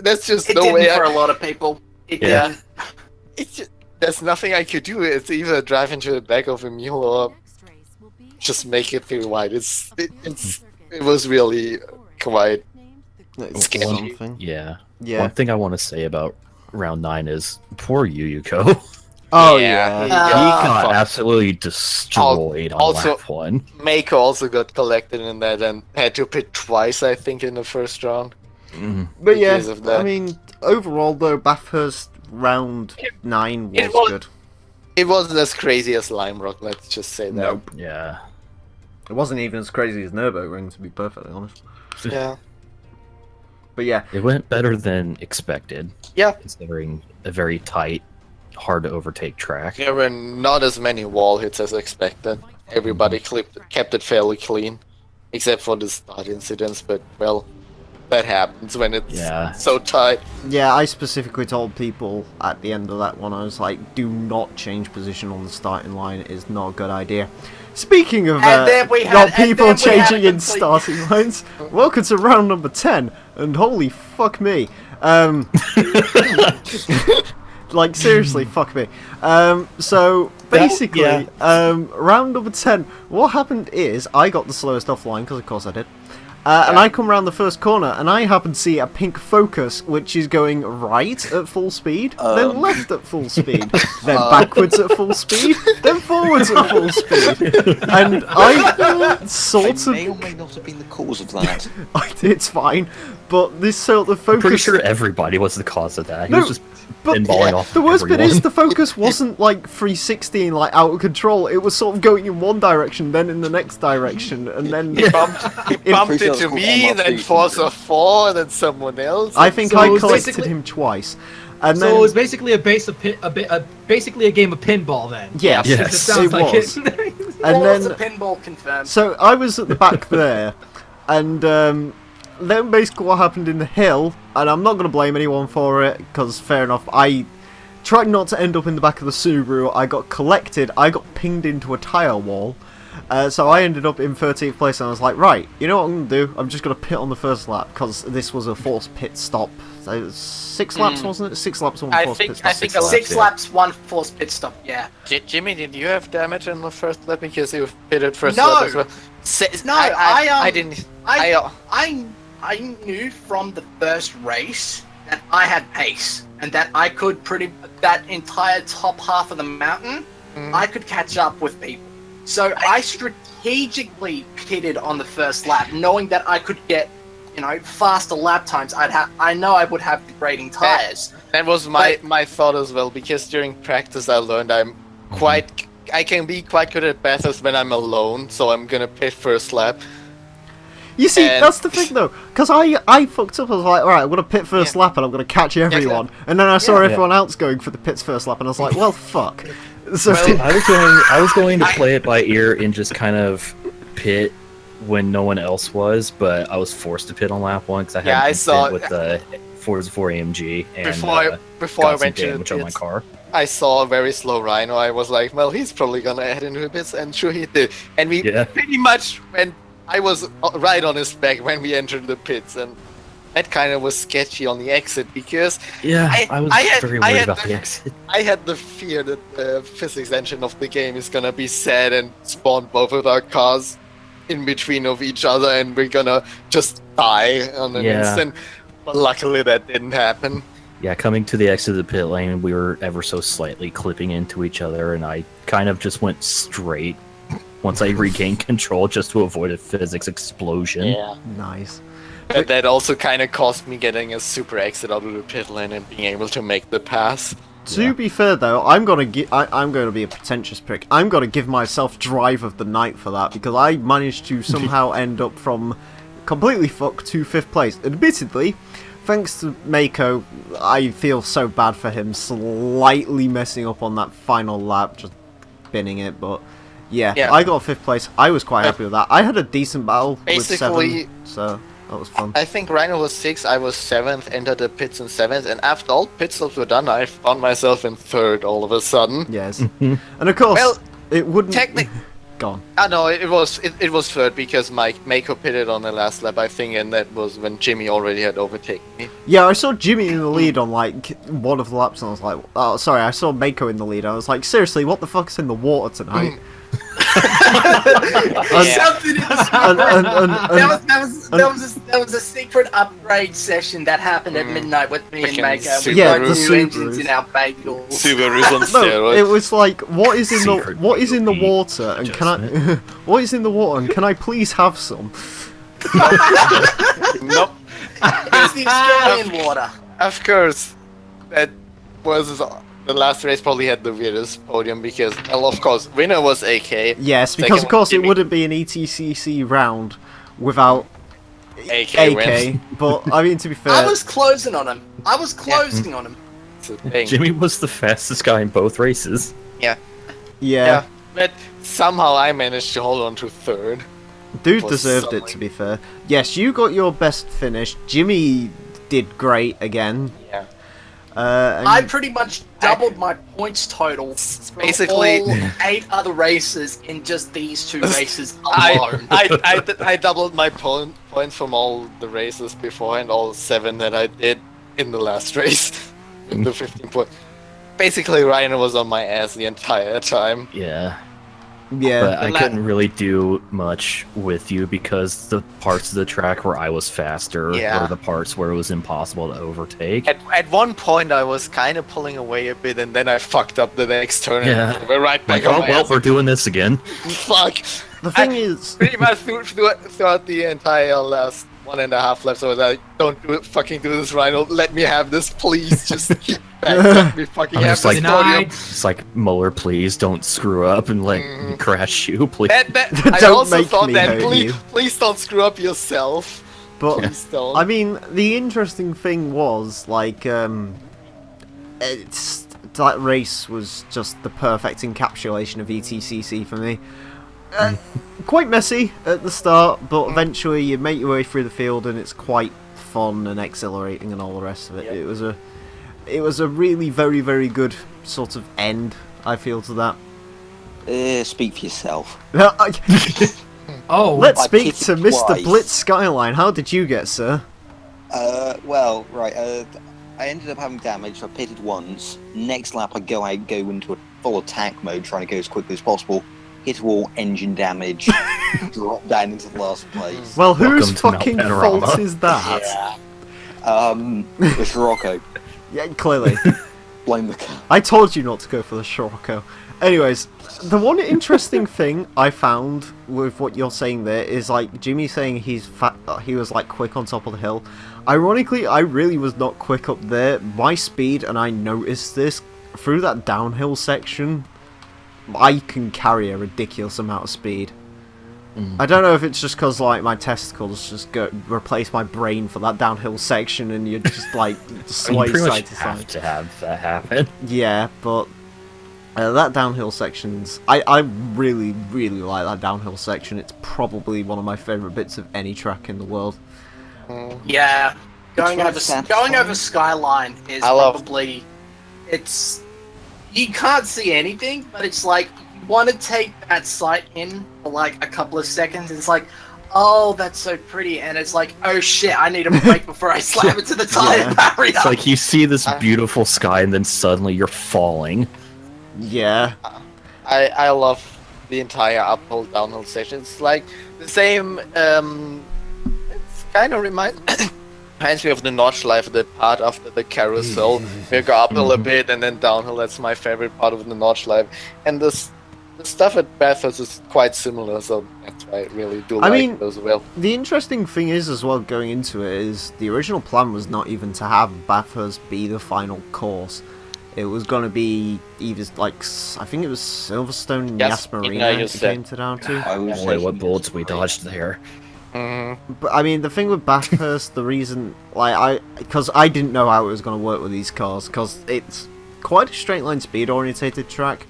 that's just It no didn't way. for a lot of people. It Yeah. didn't. It's just, there's nothing I could do. It's either drive into the back of Emile or just make it 3 wide. It was really quite. It's Sketchy. something. Yeah. Yeah. One thing I want to say about round 9 is poor Yuyuko. Oh Yeah. yeah. He Yeah. got Fuck. absolutely destroyed on Also- lap 1. Mako also got collected in that and had to pit twice, I think, in the first round. But yeah, because of that. I mean, overall though, Bathurst round 9 was, It was- good. It wasn't as crazy as Lime Rock, let's just say that. Nope. Yeah. It wasn't even as crazy as Nurburgring, to be perfectly honest. Yeah. But yeah, It went better than expected. Yeah. Considering a very tight, hard to overtake track. There were not as many wall hits as expected. Everybody kept it fairly clean, except for the start incidents, but well, that happens when it's Yeah. so tight. yeah, I specifically told people at the end of that one, I was like, do not change position on the starting line, it is not a good idea. Speaking of And then we had- not and people then we had changing a in complete- starting lines, welcome to round number 10, and holy fuck me. Like, seriously, fuck me. So, basically, yeah. round number 10, what happened is, I got the slowest offline, because of course I did. And I come around the first corner, and I happen to see a pink Focus, which is going right at full speed, then left at full speed, then backwards at full speed, then forwards at full speed. And I sort I of... may or may not have been the cause of that. It's fine, but this sort of Focus... Pretty sure everybody was the cause of that. He No, was just but pinballing off the worst bit is everyone. the Focus wasn't like 360 and like out of control. It was sort of going in one direction, then in the next direction, and then He bumped Pretty sure into it's me, called then MRP. Forza 4, then someone else. I think So I it was collected basically- him twice. And So then it was basically basically a game of pinball then. yes, Yes. It sounds it like was. it. And Balls then of pinball confirmed. so I was at the back there, and then basically what happened in the hill, and I'm not going to blame anyone for it because fair enough. I tried not to end up in the back of the Subaru. I got collected. I got pinged into a tire wall. So I ended up in 13th place, and I was like, right, you know what I'm going to do? I'm just going to pit on the first lap, because this was a forced pit stop. So it was 6 laps, wasn't it? 6 laps, one I forced think- pit stop. I think Six a Six yeah. laps, one forced pit stop. Yeah. Jimmy, did you have damage in the first lap because you pitted first No. lap as well? No, I didn't. I knew from the first race that I had pace and that I could that entire top half of the mountain, I could catch up with people. So I strategically pitted on the first lap, knowing that I could get, faster lap times. I know I would have degrading tires. That was my thought as well, because during practice I learned I can be quite good at Bathurst when I'm alone, so I'm gonna pit first lap. You see, And- that's the thing though, because I fucked up. I was like, alright, I'm going to pit first lap and I'm going to catch everyone. And then I saw everyone else going for the pits first lap, and I was like, well, fuck. So, Well, I was going to play it by ear and just kind of pit when no one else was, but I was forced to pit on lap 1 because I had Yeah, I an saw- incident with the Forza 4 AMG and before I got some went to the damage on my pits, car. I saw a very slow Rhino. I was like, well, he's probably gonna head into the pits, and sure he did. And we Yeah. pretty much went. I was right on his back when we entered the pits, and that kind of was sketchy on the exit because Yeah, I- I was I had- very I worried had about the- the exit. I had the fear that the physics engine of the game is gonna be sad and spawn both of our cars in between of each other, and we're gonna just die on an Yeah. instant. But luckily, that didn't happen. Yeah, coming to the exit of the pit lane, we were ever so slightly clipping into each other, and I kind of just went straight once I regained control just to avoid a physics explosion. nice. But that also kind of cost me getting a super exit out of the pit lane and being able to make the pass. To be fair though, I'm going to be a pretentious prick. I'm going to give myself drive of the night for that, because I managed to somehow end up from completely fucked to 5th place. Admittedly, thanks to Mako, I feel so bad for him slightly messing up on that final lap, just binning it, but yeah, Yeah. I got 5th place. I was quite happy with that. I had a decent battle with Basically- 7, so that was fun. I think Rhino was 6th, I was 7th, entered the pits in 7th, and after all pit stops were done, I found myself in 3rd all of a sudden. Yes. And of course, Well, it wouldn't... technic- Go on. No, it was 3rd because Mako pitted on the last lap, I think, and that was when Jimmy already had overtaken me. Yeah, I saw Jimmy in the lead on, like, one of the laps, and I was like, oh, sorry, I saw Mako in the lead, I was like, seriously, what the fuck's in the water tonight? Something in the There was a secret upgrade session that happened at midnight with me and Freaking Maker. We Yeah, got the new engines Subarus. in our bagels. Subaru's on No, steroids. it was like, what is in the Secret what is in the PvP water, and can I what is in the water, and can I please have some? Nope. It's the Australian water. Of course, that was the last race. Probably had the weirdest podium because, well, of course, winner was AK. Yes, Second because of one, course it Jimmy. wouldn't be an ETCC round without AK, AK. wins. But I mean, to be fair, I was closing on him. I was closing on him. It's a thing. Jimmy was the fastest guy in both races. yeah, But somehow I managed to hold on to third. dude was deserved it. something. To be fair, yes, you got your best finish. Jimmy did great again. Yeah. And I pretty much doubled my points total from Basically- all 8 other races in just these 2 races I, alone. I doubled my points from all the races before and all 7 that I did in the last race. The 15 points. Basically, Ryan was on my ass the entire time. Yeah. yeah, But I la- couldn't really do much with you because the parts of the track where I was faster Yeah. were the parts where it was impossible to overtake. At one point, I was kind of pulling away a bit, and then I fucked up the next turn. Yeah. And we're right back Like, on oh, my well, ass. we're doing this again. Fuck. the thing is, Pretty much throughout the entire last 1.5 laps, I was like, "Don't fucking do this, Rhino. Let me have this, please. Just get back. Let me fucking I'm have just this like, podium." It's like, Muller, please don't screw up and like crash you, please. I Don't also make thought me that hurt please, you. please don't screw up yourself. but Please don't. I mean, the interesting thing was like, it's that race was just the perfect encapsulation of ETCC for me. Quite messy at the start, but eventually you make your way through the field and it's quite fun and exhilarating and all the rest of it. Yep. It was a really very very good sort of end, I feel, to that. Speak for yourself. Oh, Let's I speak pitted to Mr. twice. Blitz Skyline. How did you get, sir? Well, right. I ended up having damage. So I pitted once. Next lap, I go into a full attack mode, trying to go as quickly as possible. Hit a wall, engine damage, drop down into the last place. Well, whose Welcome to Mount fucking Panorama. fault is that? It's Rocco. Yeah, clearly. Blame the car. I told you not to go for the Scirocco. Anyways, the one interesting thing I found with what you're saying there is like Jimmy saying he was like quick on top of the hill. Ironically, I really was not quick up there. My speed, and I noticed this through that downhill section, I can carry a ridiculous amount of speed. I don't know if it's just because like my testicles just replace my brain for that downhill section, and you're just like You sway pretty side much to have side. to have that happen. Yeah, but that downhill section's... I really, really like that downhill section. It's probably one of my favourite bits of any track in the world. Yeah, going very over satisfying. Skyline is I love- probably it's you can't see anything, but it's like you want to take that sight in for like a couple of seconds. It's like, oh, that's so pretty, and it's like, oh shit, I need a break before I slam into the tire Yeah. barrier. It's like you see this beautiful sky and then suddenly you're falling. Yeah. I love the entire uphill downhill section. It's like the same. It's kind of reminds me of the notch life, the part after the carousel. We go uphill a bit and then downhill. That's my favorite part of the notch life. And the stuff at Bathurst is quite similar, so that's why I really do like mean, it as well. The interesting thing is, as well, going into it, is the original plan was not even to have Bathurst be the final course. It was going to be either, like, I think it was Silverstone and Yes, Yas yeah, Marina you it said. came to down to. I was Boy, what bullets we dodged there. But I mean, the thing with Bathurst, the reason, like, because I didn't know how it was going to work with these cars, because it's quite a straight line speed orientated track,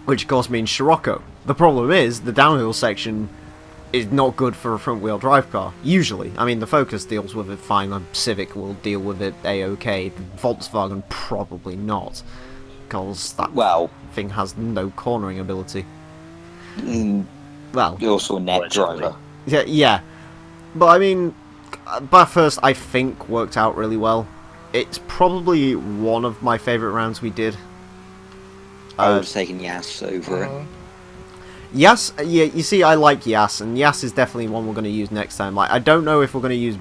which of course means Scirocco. The problem is, the downhill section is not good for a front wheel drive car, usually. I mean, the Focus deals with it fine, the Civic will deal with it a-okay, the Volkswagen probably not, because that Well, thing has no cornering ability. mm, Well, you're also a net Allegedly. driver. yeah, but I mean, Bathurst I think worked out really well. It's probably one of my favourite rounds we did. I would have taken Yas over it. Yas, yeah, you see, I like Yas, and Yas is definitely one we're going to use next time. Like, I don't know if we're going to use...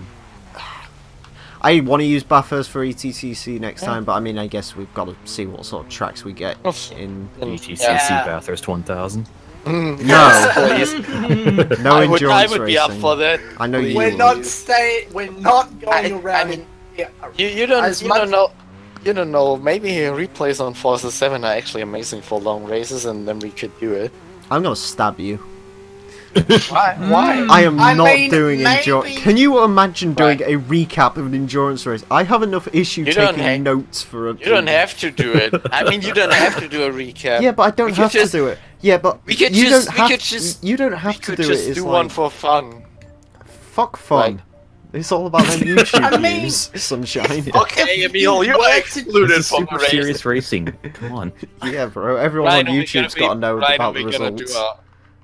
I want to use Bathurst for ETCC next time, but I mean, I guess we've got to see what sort of tracks we get in... ETCC Yeah. Bathurst 1000. No. Please. No I endurance would be up racing. for that. I know you We're will. not We're not going around. mean, yeah, You don't as you much- don't know. You don't know. Maybe replays on Forza 7 are actually amazing for long races, and then we could do it. I'm going to stab you. Why? Why? I am I not mean, doing endurance. maybe- Can you imagine doing Right. a recap of an endurance race? I have enough issue You don't taking ha- notes for a... You don't have to do it. I mean, you don't have to do a recap. Yeah, but I don't We could have just- to do it. Yeah, but we could you just- don't we have could to, just- you don't We have to could do just it. It's do like, one for fun. fuck fun. It's all about the YouTube I mean- views, sunshine. Okay, Emile, you Were are to- excluded This is from the super race. serious racing. Come on. Yeah, bro. Everyone on YouTube's got to know about the results.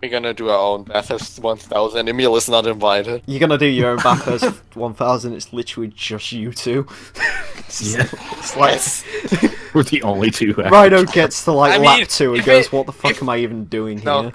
We're gonna do our own Bathurst 1000. Emile is not invited. You're gonna do your own Bathurst 1000. It's literally just you two. Yeah. It's like Yes. We're the only two. Rhino gets to like I lap mean, 2 and if goes, it- "What the fuck if- am I even doing No. here?"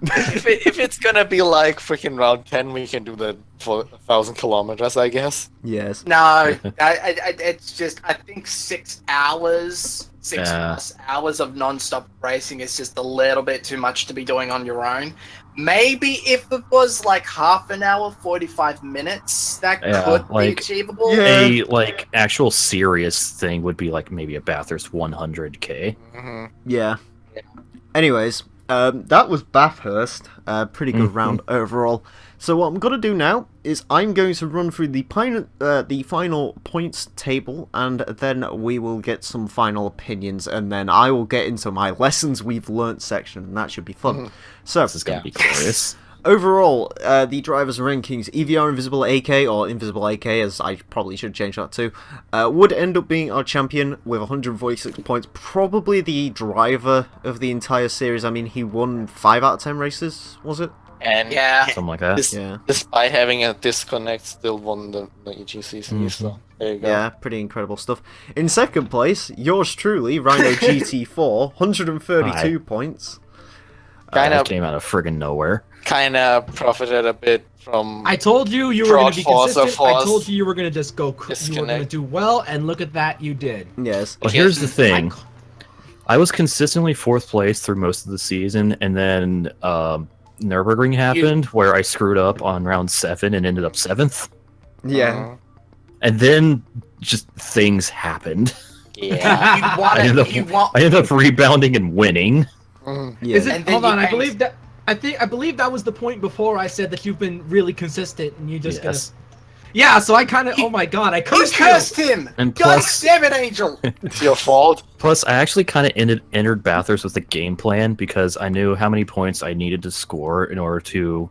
if it's gonna be like freaking round 10, we can do that for 1,000 kilometers, I guess. Yes. No, it's just I think 6 hours, six Yeah. plus hours of non-stop racing is just a little bit too much to be doing on your own. Maybe if it was like half an hour, 45 minutes, that Yeah, could be like- achievable. Yeah. A like actual serious thing would be like maybe a Bathurst 100k. Mm-hmm. Yeah. Anyways, that was Bathurst. Pretty good Mhm. round overall. So what I'm gonna do now is I'm going to run through the final points table, and then we will get some final opinions, and then I will get into my lessons we've learnt section, and that should be fun. So This is gonna be glorious. overall, the drivers' rankings, EVR Invisible AK, or Invisible AK, as I probably should change that to, would end up being our champion with 146 points. Probably the driver of the entire series. I mean, he won 5 out of 10 races, was it? And Yeah. Something like that. Yeah. despite having a disconnect, still won the ETCC. So there you go. Yeah, pretty incredible stuff. In second place, yours truly, Rhino GT4, 132 points. Kind That of, came out of friggin' nowhere. kind of profited a bit from. I told you you were going to be Forza consistent. I Force. told you you were going to just go. You were going to Disconnect. do well, and look at that, you did. Yes. Well, Yeah. here's the thing. I- I was consistently 4th place through most of the season, and then Nurburgring happened, where I screwed up on round 7 and ended up 7th. Yeah. And then just things happened. Yeah. You want I ended it. up, You want. I ended up rebounding and winning. Mhm. Yeah. Is it? And then Hold you on. I banged- believe that. I believe that was the point before I said that you've been really consistent, and you just Yes. gonna. Yeah. So I kind of. Oh my God! I You cursed you. cursed him. And God plus, damn it, Angel. It's your fault. plus, I actually kind of entered Bathurst with a game plan because I knew how many points I needed to score in order to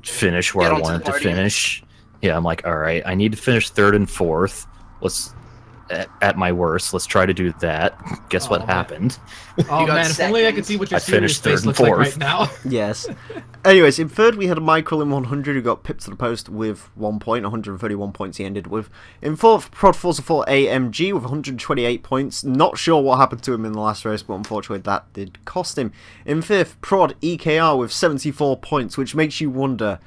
finish where Get I onto wanted the to podium. finish. Yeah, I'm like, all right, I need to finish 3rd and 4th. Let's at my worst, let's try to do that. Guess what Oh, man. happened? Oh You got man! If only I could seconds. see what your I serious finished third face and looks like fourth. right now. Yes. Anyways, in third we had a Michael in 100 who got pipped to the post with 1 point, 131 points he ended with. In fourth, Prod Forza 4 AMG with 128 points. Not sure what happened to him in the last race, but unfortunately that did cost him. In fifth, Prod EKR with 74 points, which makes you wonder,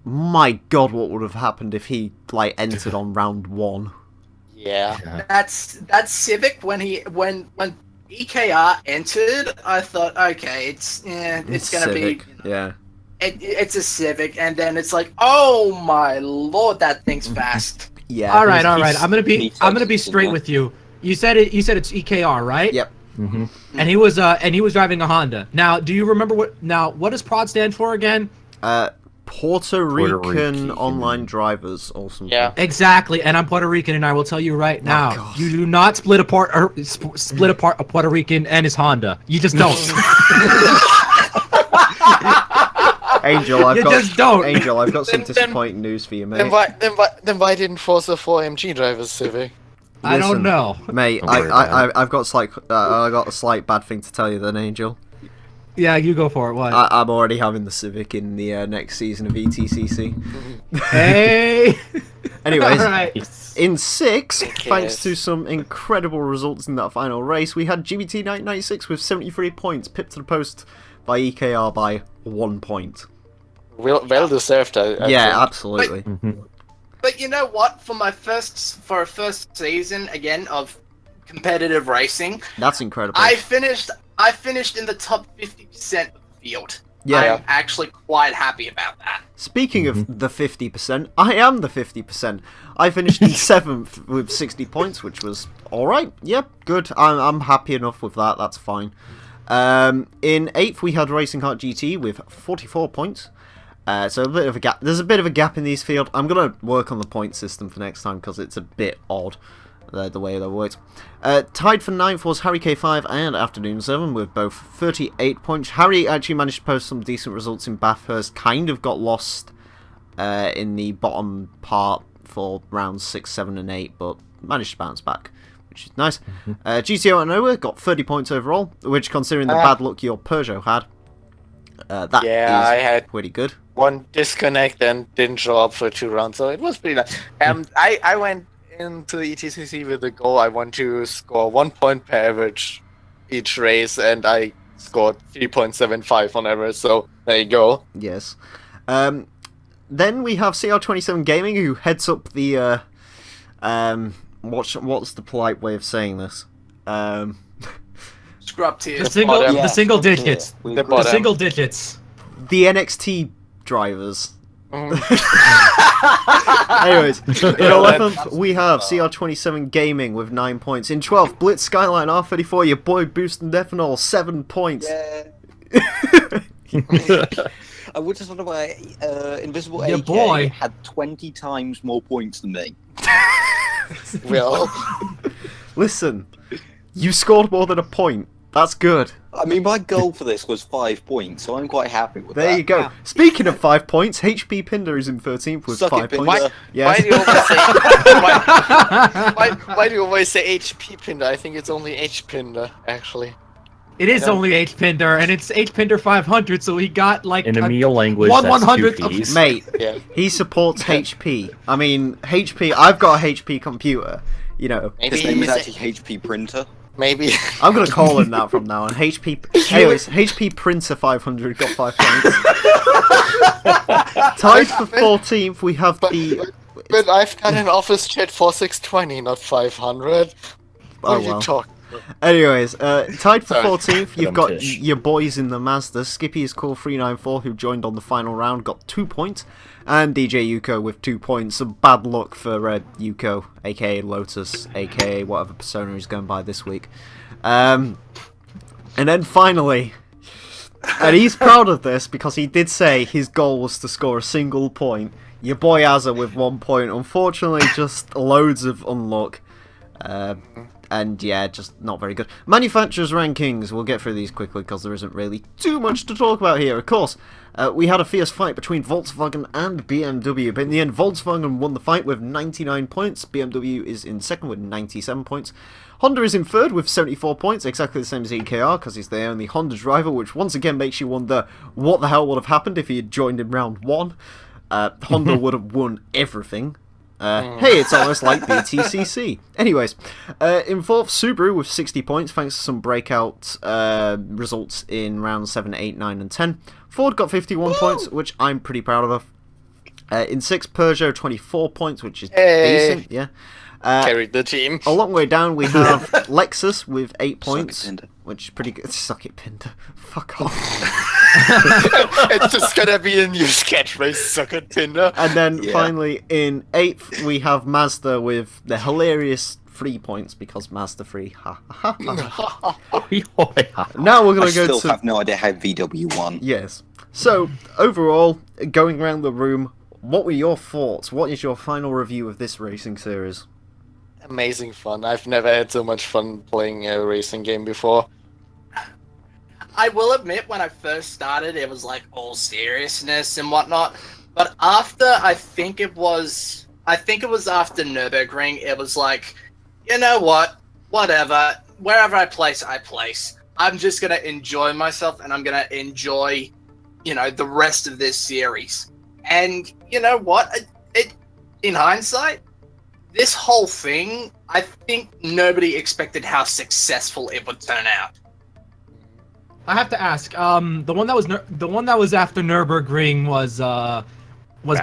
my god, what would have happened if he like entered on round 1? Yeah. That's Civic when EKR entered. I thought, okay, it's gonna be. Civic, yeah. It's a Civic, and then it's like, oh my lord, that thing's fast. Yeah. All right. he's- I'm gonna be. He's I'm gonna be consistent, straight yeah. with you. You said it. You said it's EKR, right? Yep. Mm-hmm. And he was driving a Honda. Now, do you remember what does PROD stand for again? Puerto Rican Rican. online drivers or something. Yeah. Exactly, and I'm Puerto Rican, and I will tell you right now, God. you do not split apart a Puerto Rican and his Honda. You just don't. Angel, I've You got just don't. Angel, I've got some Then- disappointing news for you, mate. Then why didn't Forza 4 AMG drivers Civic? I Listen, don't know. Mate, Don't worry about I've got I got a slight bad thing to tell you then, Angel. Yeah, you go for it. What? I'm already having the Civic in the next season of ETCC. Hey. Anyways, Alright. in 6, Who cares? thanks to some incredible results in that final race, we had GBT 996 with 73 points, pipped to the post by EKR by 1 point. Well deserved, I Yeah, think. absolutely. But you know what? For a first season again of competitive racing, That's incredible. I finished in the top 50% of the field. Yeah. I'm actually quite happy about that. Speaking of the 50%, I am the 50%. I finished in 7th with 60 points, which was alright. Yep, good. I'm happy enough with that. That's fine. In 8th, we had Racing Heart GT with 44 points. So a bit of a gap. There's a bit of a gap in these field. I'm going to work on the point system for next time because it's a bit odd. The way that works. Tied for 9th was Harry K5 and Afternoon 7 with both 38 points. Harry actually managed to post some decent results in Bathurst. Kind of got lost in the bottom part for rounds 6, 7 and 8, but managed to bounce back, which is nice. GTO and Noah got 30 points overall, which considering the bad luck your Peugeot had, that is I had pretty good. one disconnect and didn't show up for 2 rounds, so it was pretty nice. I went into the ETCC with the goal. I want to score 1 point per average each race, and I scored 3.75 on average, so there you go. Yes. Then we have CR27 Gaming, who heads up the what's the polite way of saying this? Scrub tier. The single, bottom. the single digits. We The agree. The bottom. single digits. The NXT drivers. Mm. Anyways, in 11th we have CR27 Gaming with 9 points. In 12th, Blitz Skyline R34, your boy Boost and Ethanol, 7 points. Yeah. I would just wonder why Invisible Your AK boy. had 20 times more points than me. Well, Listen, you scored more than a point. That's good. I mean, my goal for this was 5 points, so I'm quite happy with that. There you go. Yeah. Speaking of 5 points, HP Pinder is in 13th with Suck it, 5 Pinder. points. why Yes. do you always say why do you always say HP Pinder? I think it's only H Pinder actually. It is Yeah. only H Pinder, and it's H Pinder 500, so he got like In a- Emile language, one that's 100th 2 of- Ps. Mate, Yeah, he supports HP. I mean, HP, I've got a HP computer, you know. maybe His name is he's- actually HP Printer. maybe. I'm going to call him that from now on. HP. Anyways, HP Printer 500 got 5 points. Tied for 14th, we have the... But I've got an Office Chat 4620, not 500. What Oh, are you well. talking? Anyways, tied for Sorry. 14th, you've got Tish. your boys in the Mazda. Skippy is called 394, who joined on the final round, got 2 points. And DJ Yuko with 2 points. Some bad luck for Yuko, aka Lotus, aka whatever persona he's going by this week. And then finally, and he's proud of this because he did say his goal was to score a single point. Your boy Azza with 1 point. Unfortunately, just loads of unluck. And yeah, just not very good. Manufacturers rankings. We'll get through these quickly because there isn't really too much to talk about here. Of course, we had a fierce fight between Volkswagen and BMW, but in the end, Volkswagen won the fight with 99 points. BMW is in second with 97 points. Honda is in third with 74 points, exactly the same as EKR because he's the only Honda driver, which once again makes you wonder what the hell would have happened if he had joined in round 1. Honda would have won everything. Hey, it's almost like BTCC. Anyways, in fourth, Subaru with 60 points, thanks to some breakout results in rounds 7, 8, 9, and 10. Ford got 51 points, which I'm pretty proud of. In sixth, Peugeot 24 points, which is decent, yeah. Carried the team. A long way down, we have Lexus with 8 points, Suck it, Pinder. which is pretty good. Suck it, Pinder. Fuck off. It's just gonna be a new catchphrase, suck it, Pinder. And then Yeah. finally, in 8th, we have Mazda with the hilarious 3 points because Mazda 3. Ha ha ha. Now we're I going to go still to... have no idea how VW won. Yes. So, overall, going around the room, what were your thoughts? What is your final review of this racing series? Amazing fun. I've never had so much fun playing a racing game before. I will admit, when I first started, it was like all seriousness and whatnot. But after, I think it was after Nurburgring, it was like, you know what? Whatever. Wherever I place, I place. I'm just gonna enjoy myself, and I'm gonna enjoy, the rest of this series. And you know what? in hindsight, this whole thing, I think nobody expected how successful it would turn out. I have to ask. The one that was after Nurburgring was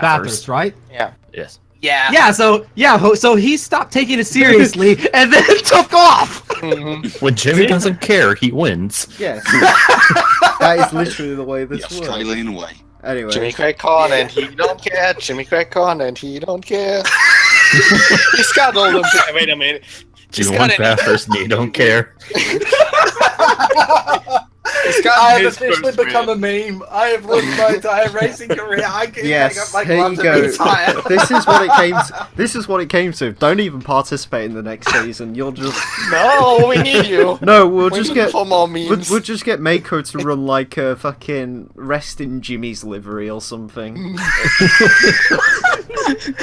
Bathurst, right? Yeah. Yes. Yeah. So he stopped taking it seriously and then took off. When Jimmy doesn't care, he wins. Yes. That is literally the way The this works. Australian way. Anyway. Jimmy crack on and he don't care. Jimmy crack on and he don't care. He's got all them. Wait a minute. He's You got won it. Bathurst and you don't care. He's got I have his officially first become a meme. I have ruined my entire racing career. I can Yes, hang up my here you gloves and go. retire. This is what it came to. This is what it came to. Don't even participate in the next season. You'll just No, we need you. no. We'll We just need get for more memes. we'll just get Mako to run like a fucking rest in Jimmy's livery or something.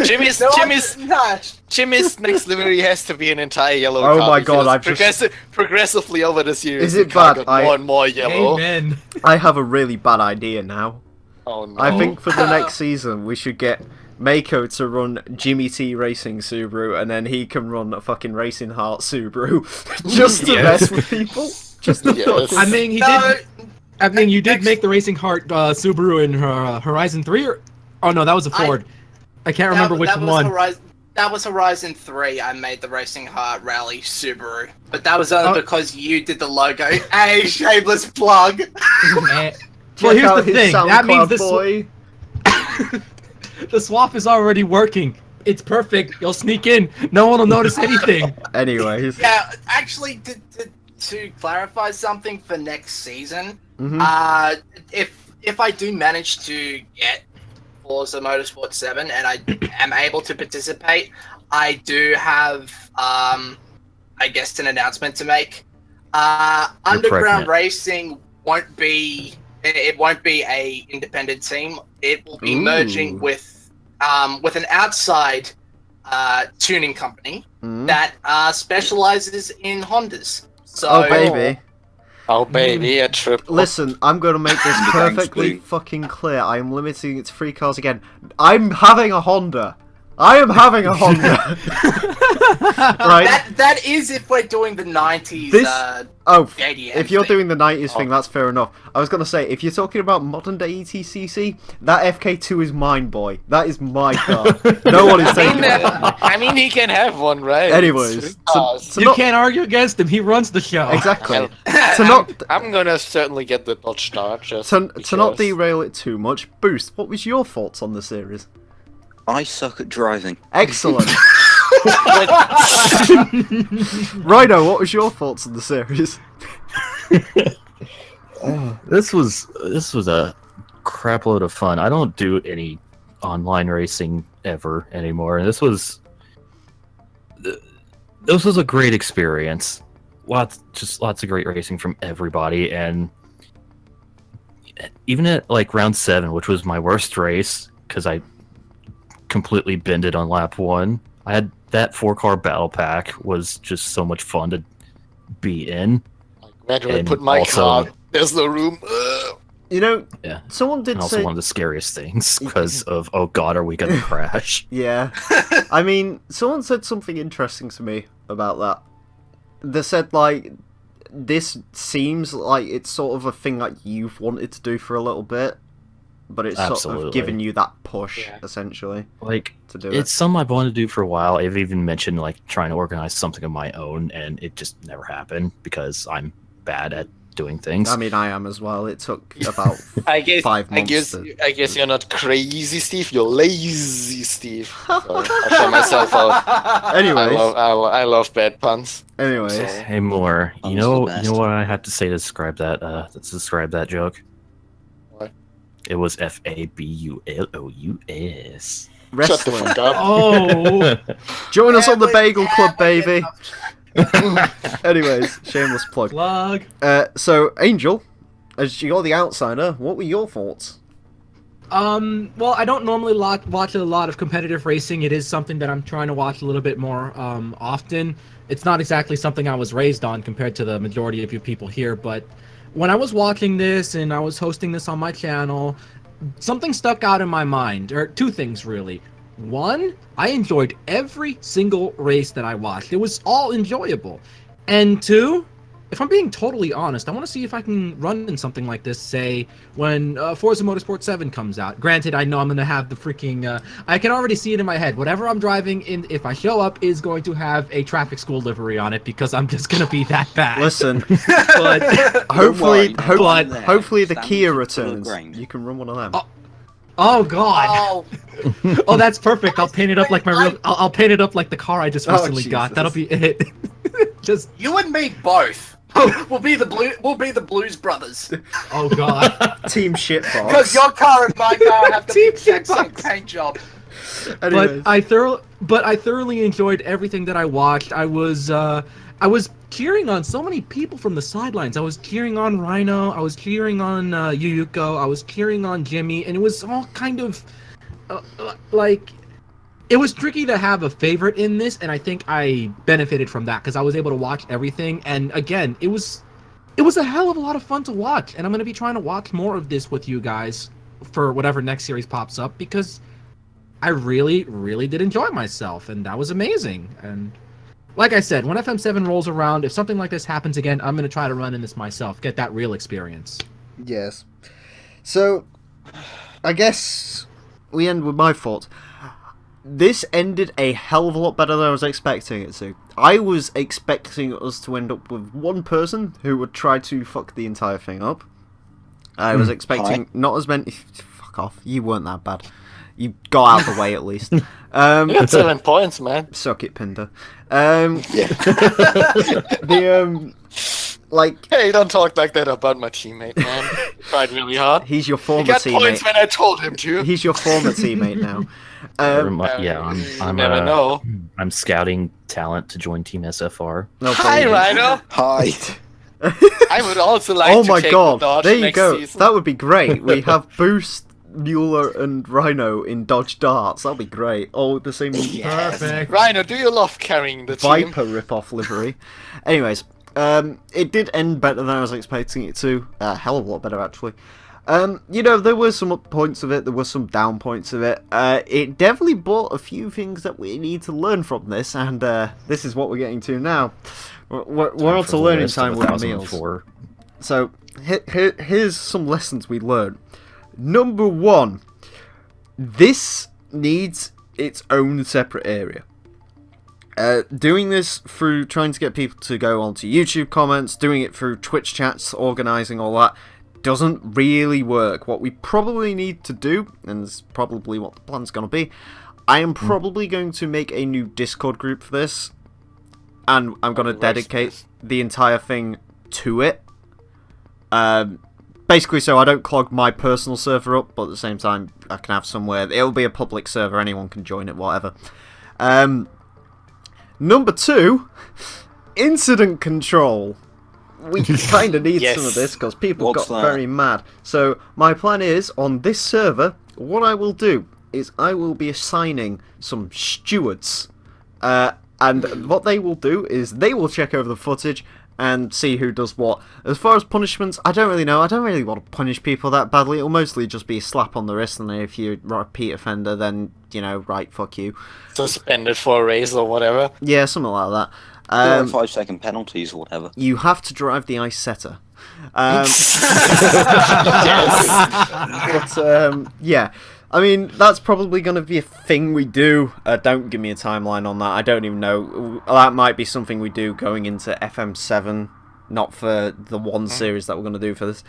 Jimmy's No, Jimmy's Nash. Jimmy's next livery has to be an entire yellow Oh car my God, because I've just- progressively over the series. Is it the car bad? got more and more yellow. Amen. I have a really bad idea now. Oh no! I think for the next season we should get Mako to run Jimmy T Racing Subaru, and then he can run a fucking Racing Heart Subaru, just to Yes. mess with people. Just to Yes. I mean, you did make the Racing Heart Subaru in Horizon 3, or oh no, that was a Ford. I can't remember which that was one. That was Horizon 3. I made the Racing Heart Rally Subaru, but that was only because you did the logo. Hey, shameless plug. Eh, well, here's the thing. That means the boy. the swap is already working. It's perfect. You'll sneak in. No one will notice anything. Anyways. Yeah, actually, to clarify something for next season, Mhm. if I do manage to get Forza Motorsport 7 and I am able to participate, I do have, I guess, an announcement to make. Underground pregnant. Racing won't be a independent team. It will be Ooh. merging with an outside tuning company Mhm. that specializes in Hondas. So Oh baby. Oh baby, a triple. Listen, I'm going to make this Thanks, perfectly Blue. fucking clear. I am limiting it to 3 cars again. I'm having a Honda. I am having a Honda. Right? that is if we're doing the 90s. This- Oh, JDM if you're thing. doing the 90s thing, that's fair enough. I was going to say, if you're talking about modern day ETCC, that FK2 is mine, boy. That is my car. No one is taking it. I mean, he can have one, right? Anyways, so You not, can't argue against him. He runs the show. exactly. I'm, To not I'm gonna certainly get the Dodge Star just to not because. derail it too much, Boost, what was your thoughts on the series? I suck at driving. Excellent. Rhino, what was your thoughts on the series? This was a crap load of fun. I don't do any online racing ever anymore. This was a great experience. Lots of great racing from everybody, and even at like round 7, which was my worst race because I completely bended on lap 1. I had that 4-car battle pack was just so much fun to be in. Where do I and put my also- car? There's no room. You know, Yeah. someone did And also say... one of the scariest things because of, oh god, are we gonna crash? Yeah. I mean, someone said something interesting to me about that. They said, like, this seems like it's sort of a thing that you've wanted to do for a little bit, but it's sort of Absolutely. given you that push, Yeah. essentially, Like, to do it's something I've wanted to do for a while. I've even mentioned like trying to organize something of my own, and it just never happened because I'm bad at doing it. things. I mean, I am as well. It took about I guess. 5 I months guess. to... I guess you're not crazy, Steve. You're lazy, Steve. Sorry, I'll show myself out. Anyways, I love bad puns. anyways. Hey, more. I'm You the know best. what I have to say to describe that? Joke. What? It was FABULOUS. Shut the Wrestling. fuck up. Oh, Join us on the Yeah, Bagel but- Club, yeah, but baby. enough. Anyways, shameless plug. plug. So, Angel, as you're the outsider, what were your thoughts? Well, I don't normally watch a lot of competitive racing. It is something that I'm trying to watch a little bit more often. It's not exactly something I was raised on compared to the majority of you people here, but when I was watching this and I was hosting this on my channel, something stuck out in my mind, or 2 things really. one, I enjoyed every single race that I watched. It was all enjoyable. And two, if I'm being totally honest, I want to see if I can run in something like this, say, when Forza Motorsport 7 comes out. Granted, I know I'm going to have the freaking... I can already see it in my head. Whatever I'm driving in, if I show up, is going to have a traffic school livery on it, because I'm just going to be that bad. Listen, But hopefully the Stand Kia full of returns. grain. You can run one of them. oh god. Oh, Oh, that's perfect. I'll paint it up like my real. I'll paint it up like the car I just Oh, recently got. Jesus. That'll be it. Just you and me both. We'll be the Blues Brothers. oh god. Team shitbox. Because your car and my car have the Team exact same shitbox. paint job. Anyways. But I thoroughly enjoyed everything that I watched. I was cheering on so many people from the sidelines. I was cheering on Rhino. I was cheering on Yuyuko. I was cheering on Jimmy, and it was all kind of like. It was tricky to have a favorite in this, and I think I benefited from that because I was able to watch everything. And again, it was a hell of a lot of fun to watch, and I'm going to be trying to watch more of this with you guys for whatever next series pops up, because I really, really did enjoy myself, and that was amazing. And like I said, when FM7 rolls around, if something like this happens again, I'm going to try to run in this myself, get that real experience. Yes. So, I guess we end with my thoughts. This ended a hell of a lot better than I was expecting it to. I was expecting us to end up with one person who would try to fuck the entire thing up. I was expecting not as many... Fuck off. You weren't that bad. You got out of the way at least. You got 7 points, man. Suck it, Pinder. Hey, don't talk like that about my teammate, man. He tried really hard. He's your former He got teammate. points when I told him to. He's your former teammate now. I'm never know. I'm scouting talent to join Team SFR. No Hi, problem. Rhino. Hi. I would also like Oh to my take god, the Dodge there you next go. season. That would be great. We have Boost, Mueller, and Rhino in Dodge Darts. That'll be great. All with the same Perfect. Rhino, do you love carrying the team? Viper rip-off livery. Anyways, it did end better than I was expecting it to. A hell of a lot better, actually. There were some up points of it, there were some down points of it. It definitely brought a few things that we need to learn from this, and this is what we're getting to now. We're on to learning time with Emile. So, here's some lessons we learned. Number 1, this needs its own separate area. Doing this through trying to get people to go onto YouTube comments, doing it through Twitch chats, organising all that, doesn't really work. What we probably need to do, and this is probably what the plan's going to be, I am probably going to make a new Discord group for this, and I'm going to dedicate the entire thing to it. Basically so I don't clog my personal server up, but at the same time I can have somewhere, it'll be a public server, anyone can join it, whatever. Number 2, incident control. We kind of need some of this because people got very mad. So my plan is, on this server, what I will do is I will be assigning some stewards. And what they will do is they will check over the footage and see who does what. As far as punishments, I don't really know. I don't really want to punish people that badly. It'll mostly just be a slap on the wrist, and if you're a repeat offender, then, right, fuck you. Suspended for a race or whatever. Yeah, something like that. 5-second penalties or whatever. You have to drive the ice setter. Yeah. I mean, that's probably going to be a thing we do. Don't give me a timeline on that. I don't even know. That might be something we do going into FM7, not for the one series that we're going to do for this.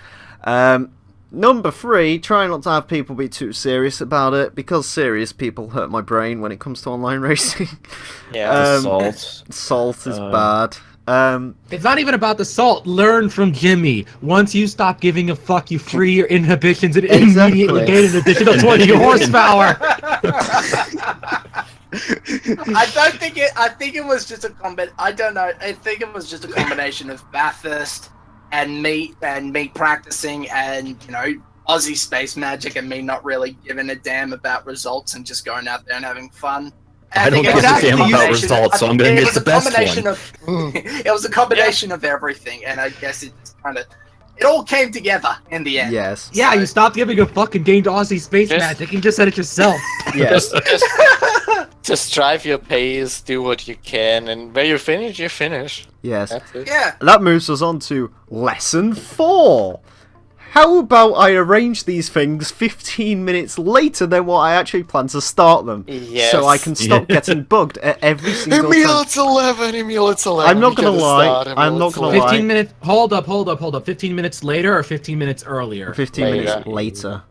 Number 3, try not to have people be too serious about it, because serious people hurt my brain when it comes to online racing. Yeah, Salt is bad. It's not even about the salt. Learn from Jimmy. Once you stop giving a fuck, you free your inhibitions and immediately gain an additional 20 horsepower. I think it was just a I don't know. I think it was just a combination of Bathurst and me practicing, and Aussie space magic, and me not really giving a damn about results and just going out there and having fun. I don't give a damn about results, so I'm going to get the best one. It was a combination of everything, and I guess it just kind of it all came together in the end. Yes. Yeah, you stopped giving a fucking game to Aussie Space Yes. Magic and just said it yourself. Yes. Just drive your pace, do what you can, and when you finish, you finish. Yes. That's it. Yeah. That moves us on to lesson 4. How about I arrange these things 15 minutes later than what I actually plan to start them? Yes. So I can stop getting bugged at every single Emile, time. it's 11. Emile, it's 11. I'm not We gonna gotta lie, start, I'm Emile, not it's gonna 11. lie. 15 minutes. Hold up. 15 minutes later or 15 minutes earlier? 15 Later. minutes later.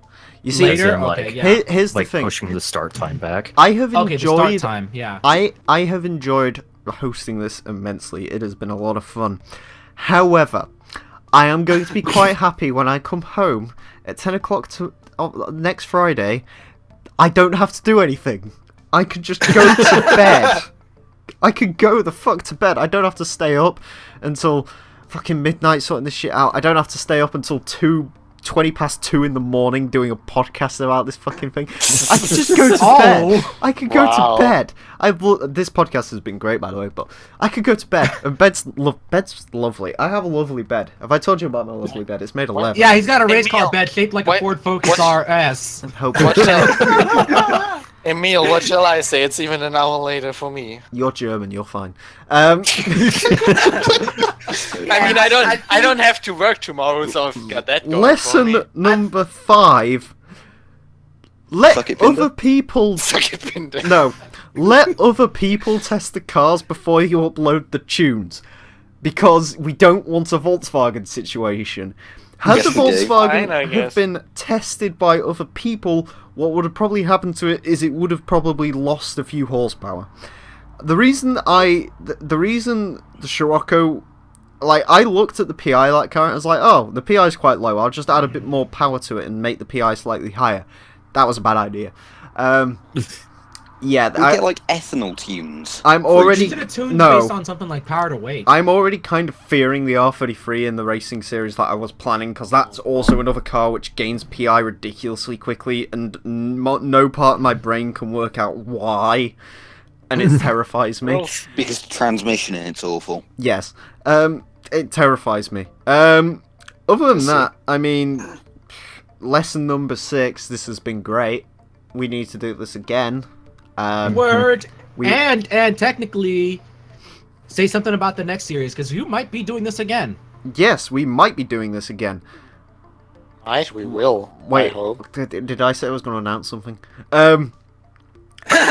You see, Later? As in, like, Okay, yeah. here's the like thing. pushing the start time back. I have Okay, the start enjoyed time, yeah. I have enjoyed hosting this immensely. It has been a lot of fun. However, I am going to be quite happy when I come home at 10 o'clock next Friday. I don't have to do anything. I can just go to bed. I can go the fuck to bed. I don't have to stay up until fucking midnight sorting this shit out. I don't have to stay up until 20 past 2 in the morning doing a podcast about this fucking thing. I can just go to bed. I can go Wow. to bed. This podcast has been great, by the way, but I could go to bed. And bed's lovely. I have a lovely bed. Have I told you about my lovely bed? It's made of leather. Yeah, he's got a race car Emile, bed shaped like what- a Ford Focus what- RS. Hope What shall... Emile, what shall I say? It's even an hour later for me. you're German. You're fine. I mean, I don't have to work tomorrow, so I've got that going for me. Lesson number 5. Let Suck it, Pinder. other people Suck it, Pinder. No, let other people test the cars before you upload the tunes, because we don't want a Volkswagen situation. Had Yes, the we do. Volkswagen Fine, I have guess. been tested by other people, what would have probably happened to it is it would have probably lost a few horsepower. The reason the Scirocco, like, I looked at the PI like car and I was like, oh, the PI is quite low. I'll just add a bit more power to it and make the PI slightly higher. That was a bad idea. Yeah, We get like ethanol tunes. I'm You already should have tuned no. based on something like power to weight. I'm already kind of fearing the R33 in the racing series that I was planning, because that's also another car which gains PI ridiculously quickly, and no part of my brain can work out why, and it terrifies me. Because the transmission in it's awful. Yes, it terrifies me. Other than that, I mean, lesson number 6. This has been great. We need to do this again. Word. we- And technically, say something about the next series, because you might be doing this again. Yes, we might be doing this again. Right, we will. Wait, I hope. did I say I was going to announce something?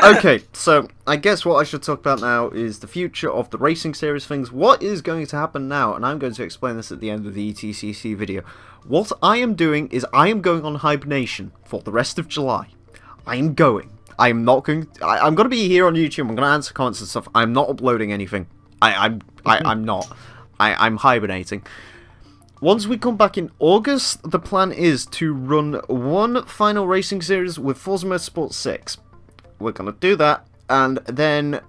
Okay, so I guess what I should talk about now is the future of the racing series things. What is going to happen now? And I'm going to explain this at the end of the ETCC video. What I am doing is I am going on hibernation for the rest of July. I am going. I'm not going. I'm going to be here on YouTube. I'm going to answer comments and stuff. I'm not uploading anything. I'm not. I'm hibernating. Once we come back in August, the plan is to run one final racing series with Forza Motorsport 6. We're going to do that, and then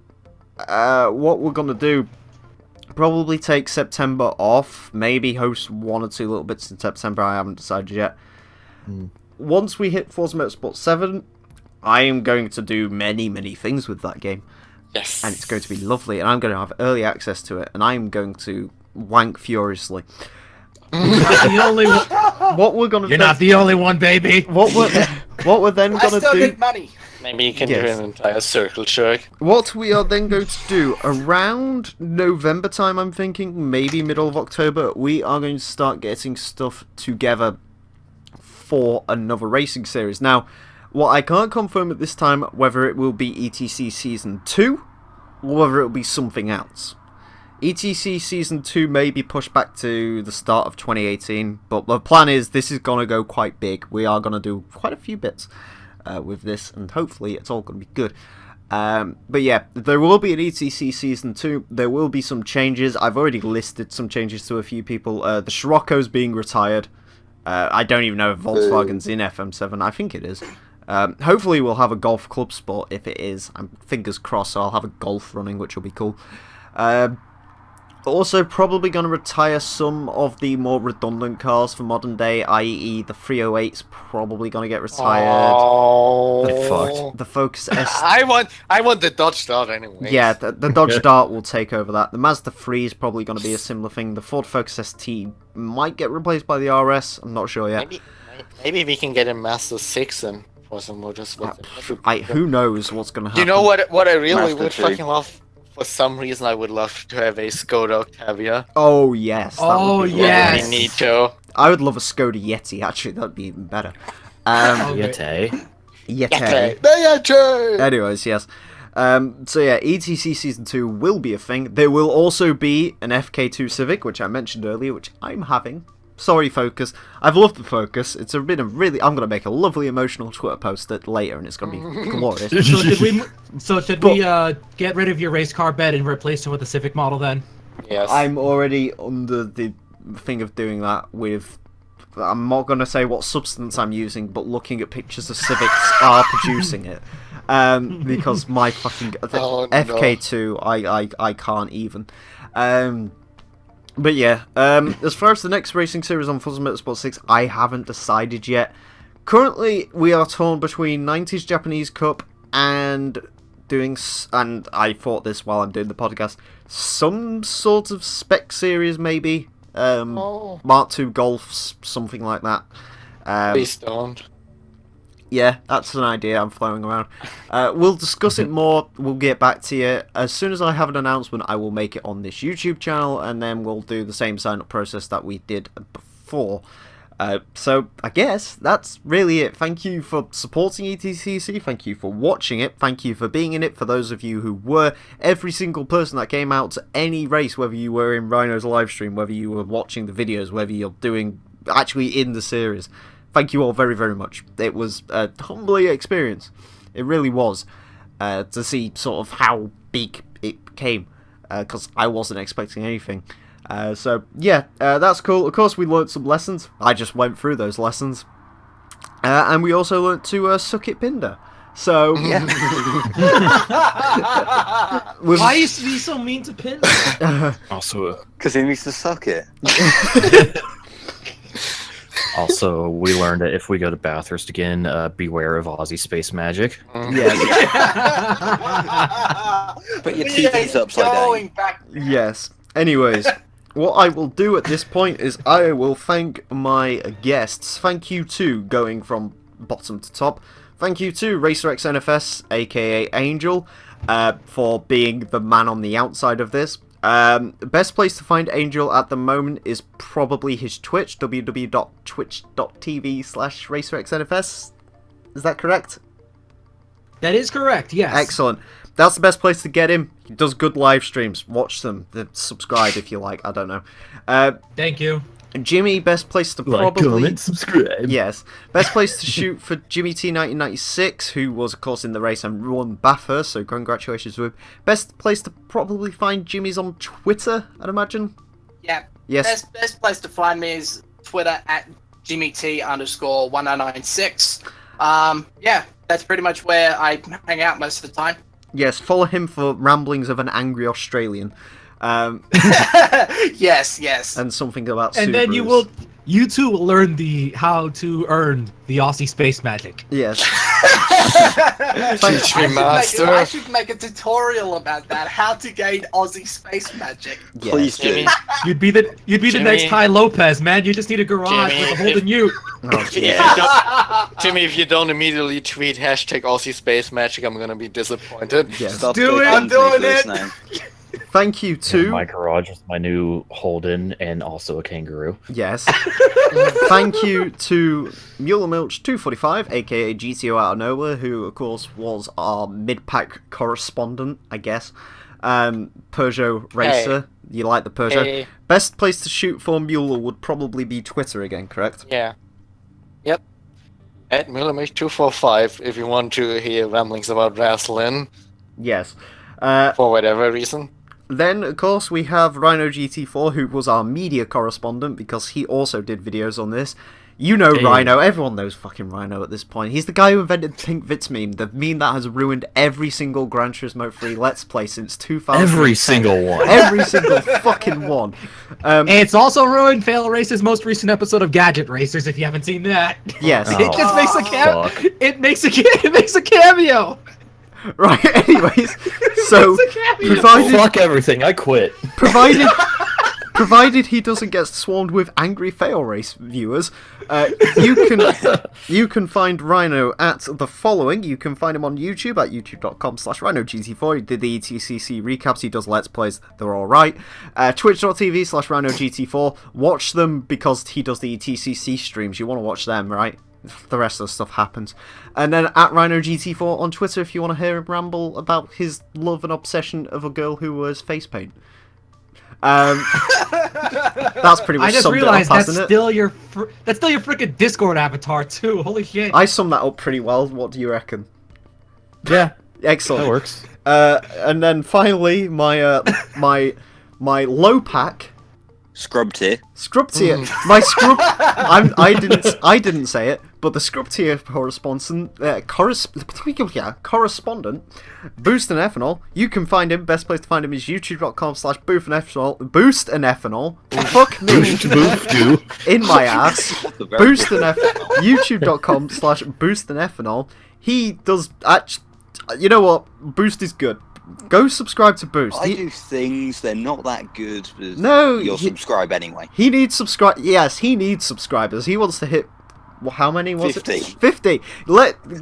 what we're going to do, probably take September off, maybe host 1 or 2 little bits in September, I haven't decided yet. Once we hit Forza Motorsport 7, I am going to do many, many things with that game. Yes. And it's going to be lovely, and I'm going to have early access to it, and I'm going to wank furiously. You're not the only one. What we're going to You're not the only one, baby. what we're then I going to still do... need money. Maybe you can Yes. do an entire circle jerk. What we are then going to do, around November time, I'm thinking, maybe middle of October, we are going to start getting stuff together for another racing series. Now, what I can't confirm at this time, whether it will be ETC Season 2, or whether it will be something else. ETC Season 2 may be pushed back to the start of 2018, but the plan is this is going to go quite big. We are going to do quite a few bits with this, and hopefully it's all going to be good. But yeah, there will be an ETC Season 2. There will be some changes. I've already listed some changes to a few people. The Scirocco's being retired. I don't even know if Volkswagen's in FM7. I think it is. Hopefully we'll have a golf club sport if it is. I'm fingers crossed, so I'll have a golf running, which will be cool. Also, probably going to retire some of the more redundant cars for modern day, i.e. the 308's probably going to get retired. Oh, fucked. The Focus S... I want the Dodge Dart anyway. Yeah, the Dodge Dart will take over that. The Mazda 3 is probably going to be a similar thing. The Ford Focus ST might get replaced by the RS. I'm not sure yet. Maybe we can get a Mazda 6 and for some motorsports. Who knows what's going to happen? You know what I really Mazda would 2. fucking love? For some reason, I would love to have a Skoda Octavia. Oh, yes. That Oh, would be yes. We lovely. need to. I would love a Skoda Yeti, actually. That'd be even better. Okay. Yeti. Yeti. Anyways, yes. So yeah, ETC Season 2 will be a thing. There will also be an FK2 Civic, which I mentioned earlier, which I'm having. Sorry, Focus. I've loved the Focus. It's been a really... I'm going to make a lovely emotional Twitter post later, and it's going to be glorious. So should we get rid of your race car bed and replace it with a Civic model then? Yes. I'm already under the thing of doing that with... I'm not going to say what substance I'm using, but looking at pictures of Civics are producing it. Because my fucking... Oh, no. FK2, I can't even. But yeah, as far as the next racing series on Forza Motorsport 6, I haven't decided yet. Currently, we are torn between 90s Japanese Cup and doing... And I thought this while I'm doing the podcast. Some sort of spec series, maybe. Mark II Golfs, something like that. Please don't. Yeah, that's an idea I'm throwing around. We'll discuss it more. We'll get back to you. As soon as I have an announcement, I will make it on this YouTube channel, and then we'll do the same sign-up process that we did before. So, I guess that's really it. Thank you for supporting ETCC. Thank you for watching it. Thank you for being in it. For those of you who were, every single person that came out to any race, whether you were in Rhino's livestream, whether you were watching the videos, whether you're doing actually in the series. Thank you all very, very much. It was a humbling experience. It really was. To see sort of how big it came. Because I wasn't expecting anything. So, yeah, that's cool. Of course, we learnt some lessons. I just went through those lessons. And we also learnt to suck it Pinder. So, Yeah. Why used to be so mean to Pin? Also, Because he needs to suck it. also, we learned that if we go to Bathurst again, beware of Aussie space magic. yes. Put your TVs upside down. Back. Yes. Anyways, what I will do at this point is I will thank my guests. Thank you to, going from bottom to top, thank you to RacerX NFS, aka Angel, for being the man on the outside of this. The best place to find Angel at the moment is probably his Twitch, www.twitch.tv/RacerXNFS. Is that correct? That is correct, yes. Excellent. That's the best place to get him. He does good live streams. Watch them. Subscribe if you like. I don't know. Thank you. Jimmy, best place to probably... Like, comment, subscribe. Yes. Best place to shoot for Jimmy T 1996, who was, of course, in the race and won Bathurst, so congratulations to him. Best place to probably find Jimmy's on Twitter, I'd imagine. Yeah. Yes. Best place to find me is Twitter at JimmyT_1996. Yeah, that's pretty much where I hang out most of the time. Yes, follow him for ramblings of an angry Australian. Yes. And something about And then you too will learn how to earn the Aussie space magic. Yes. Teach me, master. I should make a tutorial about that. How to gain Aussie space magic. Yes. Please do. Jimmy, You'd be the Jimmy. next Ty Lopez, man. You just need a garage Jimmy, with a Holden Ute. Oh, Jimmy, if you don't immediately tweet hashtag Aussie Space Magic, I'm gonna be disappointed. yes. Stop Do it, taking I'm doing Nicholas it. now. Thank you to... My garage with my new Holden and also a kangaroo. Yes. Thank you to Mueller Milch 245, aka GTO out of nowhere, who of course was our mid-pack correspondent, I guess. Peugeot racer. You like the Peugeot? Hey. Best place to shoot for Mueller would probably be Twitter again, correct? Yeah. Yep. At Millimage245 if you want to hear ramblings about wrestling Yes. for whatever reason. Then, of course, we have Rhino GT4, who was our media correspondent, because he also did videos on this. You know Hey. Rhino. Everyone knows fucking Rhino at this point. He's the guy who invented Pink Vits meme, the meme that has ruined every single Gran Turismo 3 Let's Play since 2000. Every single one. Every single fucking one. It's also ruined Fail Race's most recent episode of Gadget Racers. If you haven't seen that, Yes. Oh. it just makes a fuck. it makes a cameo. Right, anyways. So, It's a cameo. Fuck everything. I quit. provided he doesn't get swarmed with angry Fail Race viewers, you can find Rhino at the following. You can find him on YouTube at youtube.com/RhinoGT4. He did the ETCC recaps. He does Let's Plays. They're alright. Twitch.tv/RhinoGT4. Watch them because he does the ETCC streams. You want to watch them, right? The rest of the stuff happens. And then at RhinoGT4 on Twitter if you want to hear him ramble about his love and obsession of a girl who wears face paint. That's pretty much I just summed it realized up, that's hasn't it? still your freaking Discord avatar too. Holy shit! I summed that up pretty well. What do you reckon? Yeah, Excellent. that works. And then finally, my my low pack Scrub tier. scrub tier. My scrub. I didn't say it, but the scrub tier correspondent, Boost and Ethanol. You can find him. Best place to find him is youtube.com/boost-and-ethanol. Boost and Ethanol. Fuck me in my ass. Boost and Ethanol. youtube.com/boost-and-ethanol. He does. You know what? Boost is good. Go subscribe to Boost. I do things, they're not that good, but No, you'll he- subscribe anyway. He needs Yes, he needs subscribers. He wants to hit. Well, how many was 50. it? 50.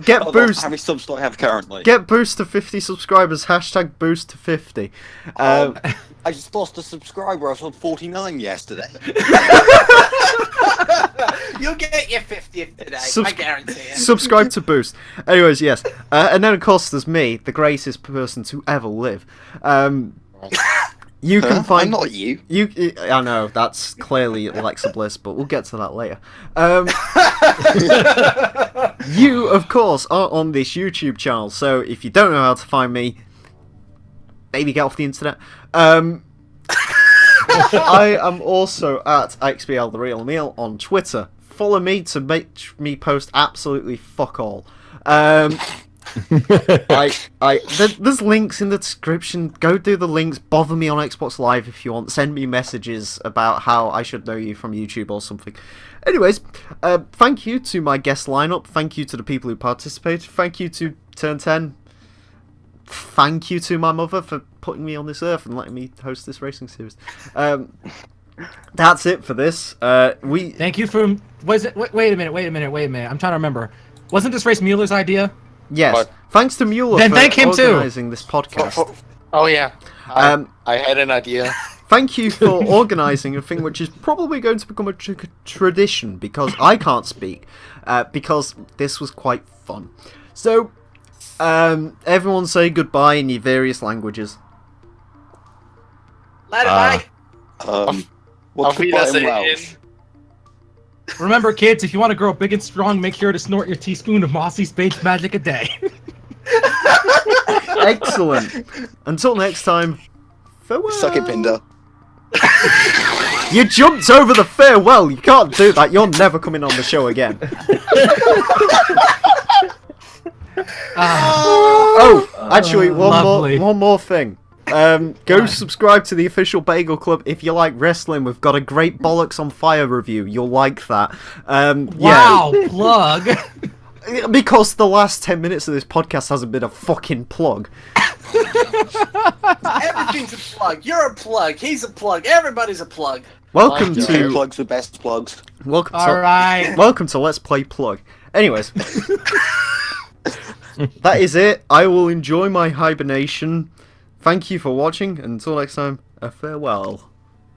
Get Oh, Boost. how many subs do I have currently? Get Boost to 50 subscribers. Hashtag Boost to 50. I just lost a subscriber. I was on 49 yesterday. You'll get your 50th today, I guarantee it. Subscribe to Boost. Anyways, yes. And then, of course, there's me, the greatest person to ever live. You can Huh? find. I'm not you. I know, that's clearly Alexa Bliss, but we'll get to that later. You, of course, are on this YouTube channel, so if you don't know how to find me, maybe get off the internet. I am also at XBL the Real Emile on Twitter. Follow me to make me post absolutely fuck all. There's links in the description. Go do the links. Bother me on Xbox Live if you want. Send me messages about how I should know you from YouTube or something. Anyways, thank you to my guest lineup. Thank you to the people who participated. Thank you to Turn 10. Thank you to my mother for putting me on this earth and letting me host this racing series. That's it for this. Thank you for. Was it? Wait a minute. I'm trying to remember. Wasn't this race Mueller's idea? Yes. What? Thanks to Mueller Then for thank him too. organising this podcast. Oh yeah. I had an idea. Thank you for organising a thing which is probably going to become a tradition because I can't speak because this was quite fun. So, everyone say goodbye in your various languages. Later, mate. What's Auf the button Wiedersehen. Welsh? Remember, kids, if you want to grow big and strong, make sure to snort your teaspoon of Mossy Spades Magic a day. Excellent. Until next time, farewell. Suck it, Pinder. You jumped over the farewell. You can't do that. You're never coming on the show again. Oh, actually, Lovely. one more thing. Go subscribe to the official Bagel Club if you like wrestling. We've got a great Bollocks on Fire review. You'll like that. Wow, plug. Yeah, because the last 10 minutes of this podcast hasn't been a fucking plug. Everything's a plug. You're a plug. He's a plug. Everybody's a plug. Welcome Like to Plugs the best plugs. welcome to Let's Play Plug. Anyways, that is it. I will enjoy my hibernation. Thank you for watching. Until next time, a farewell.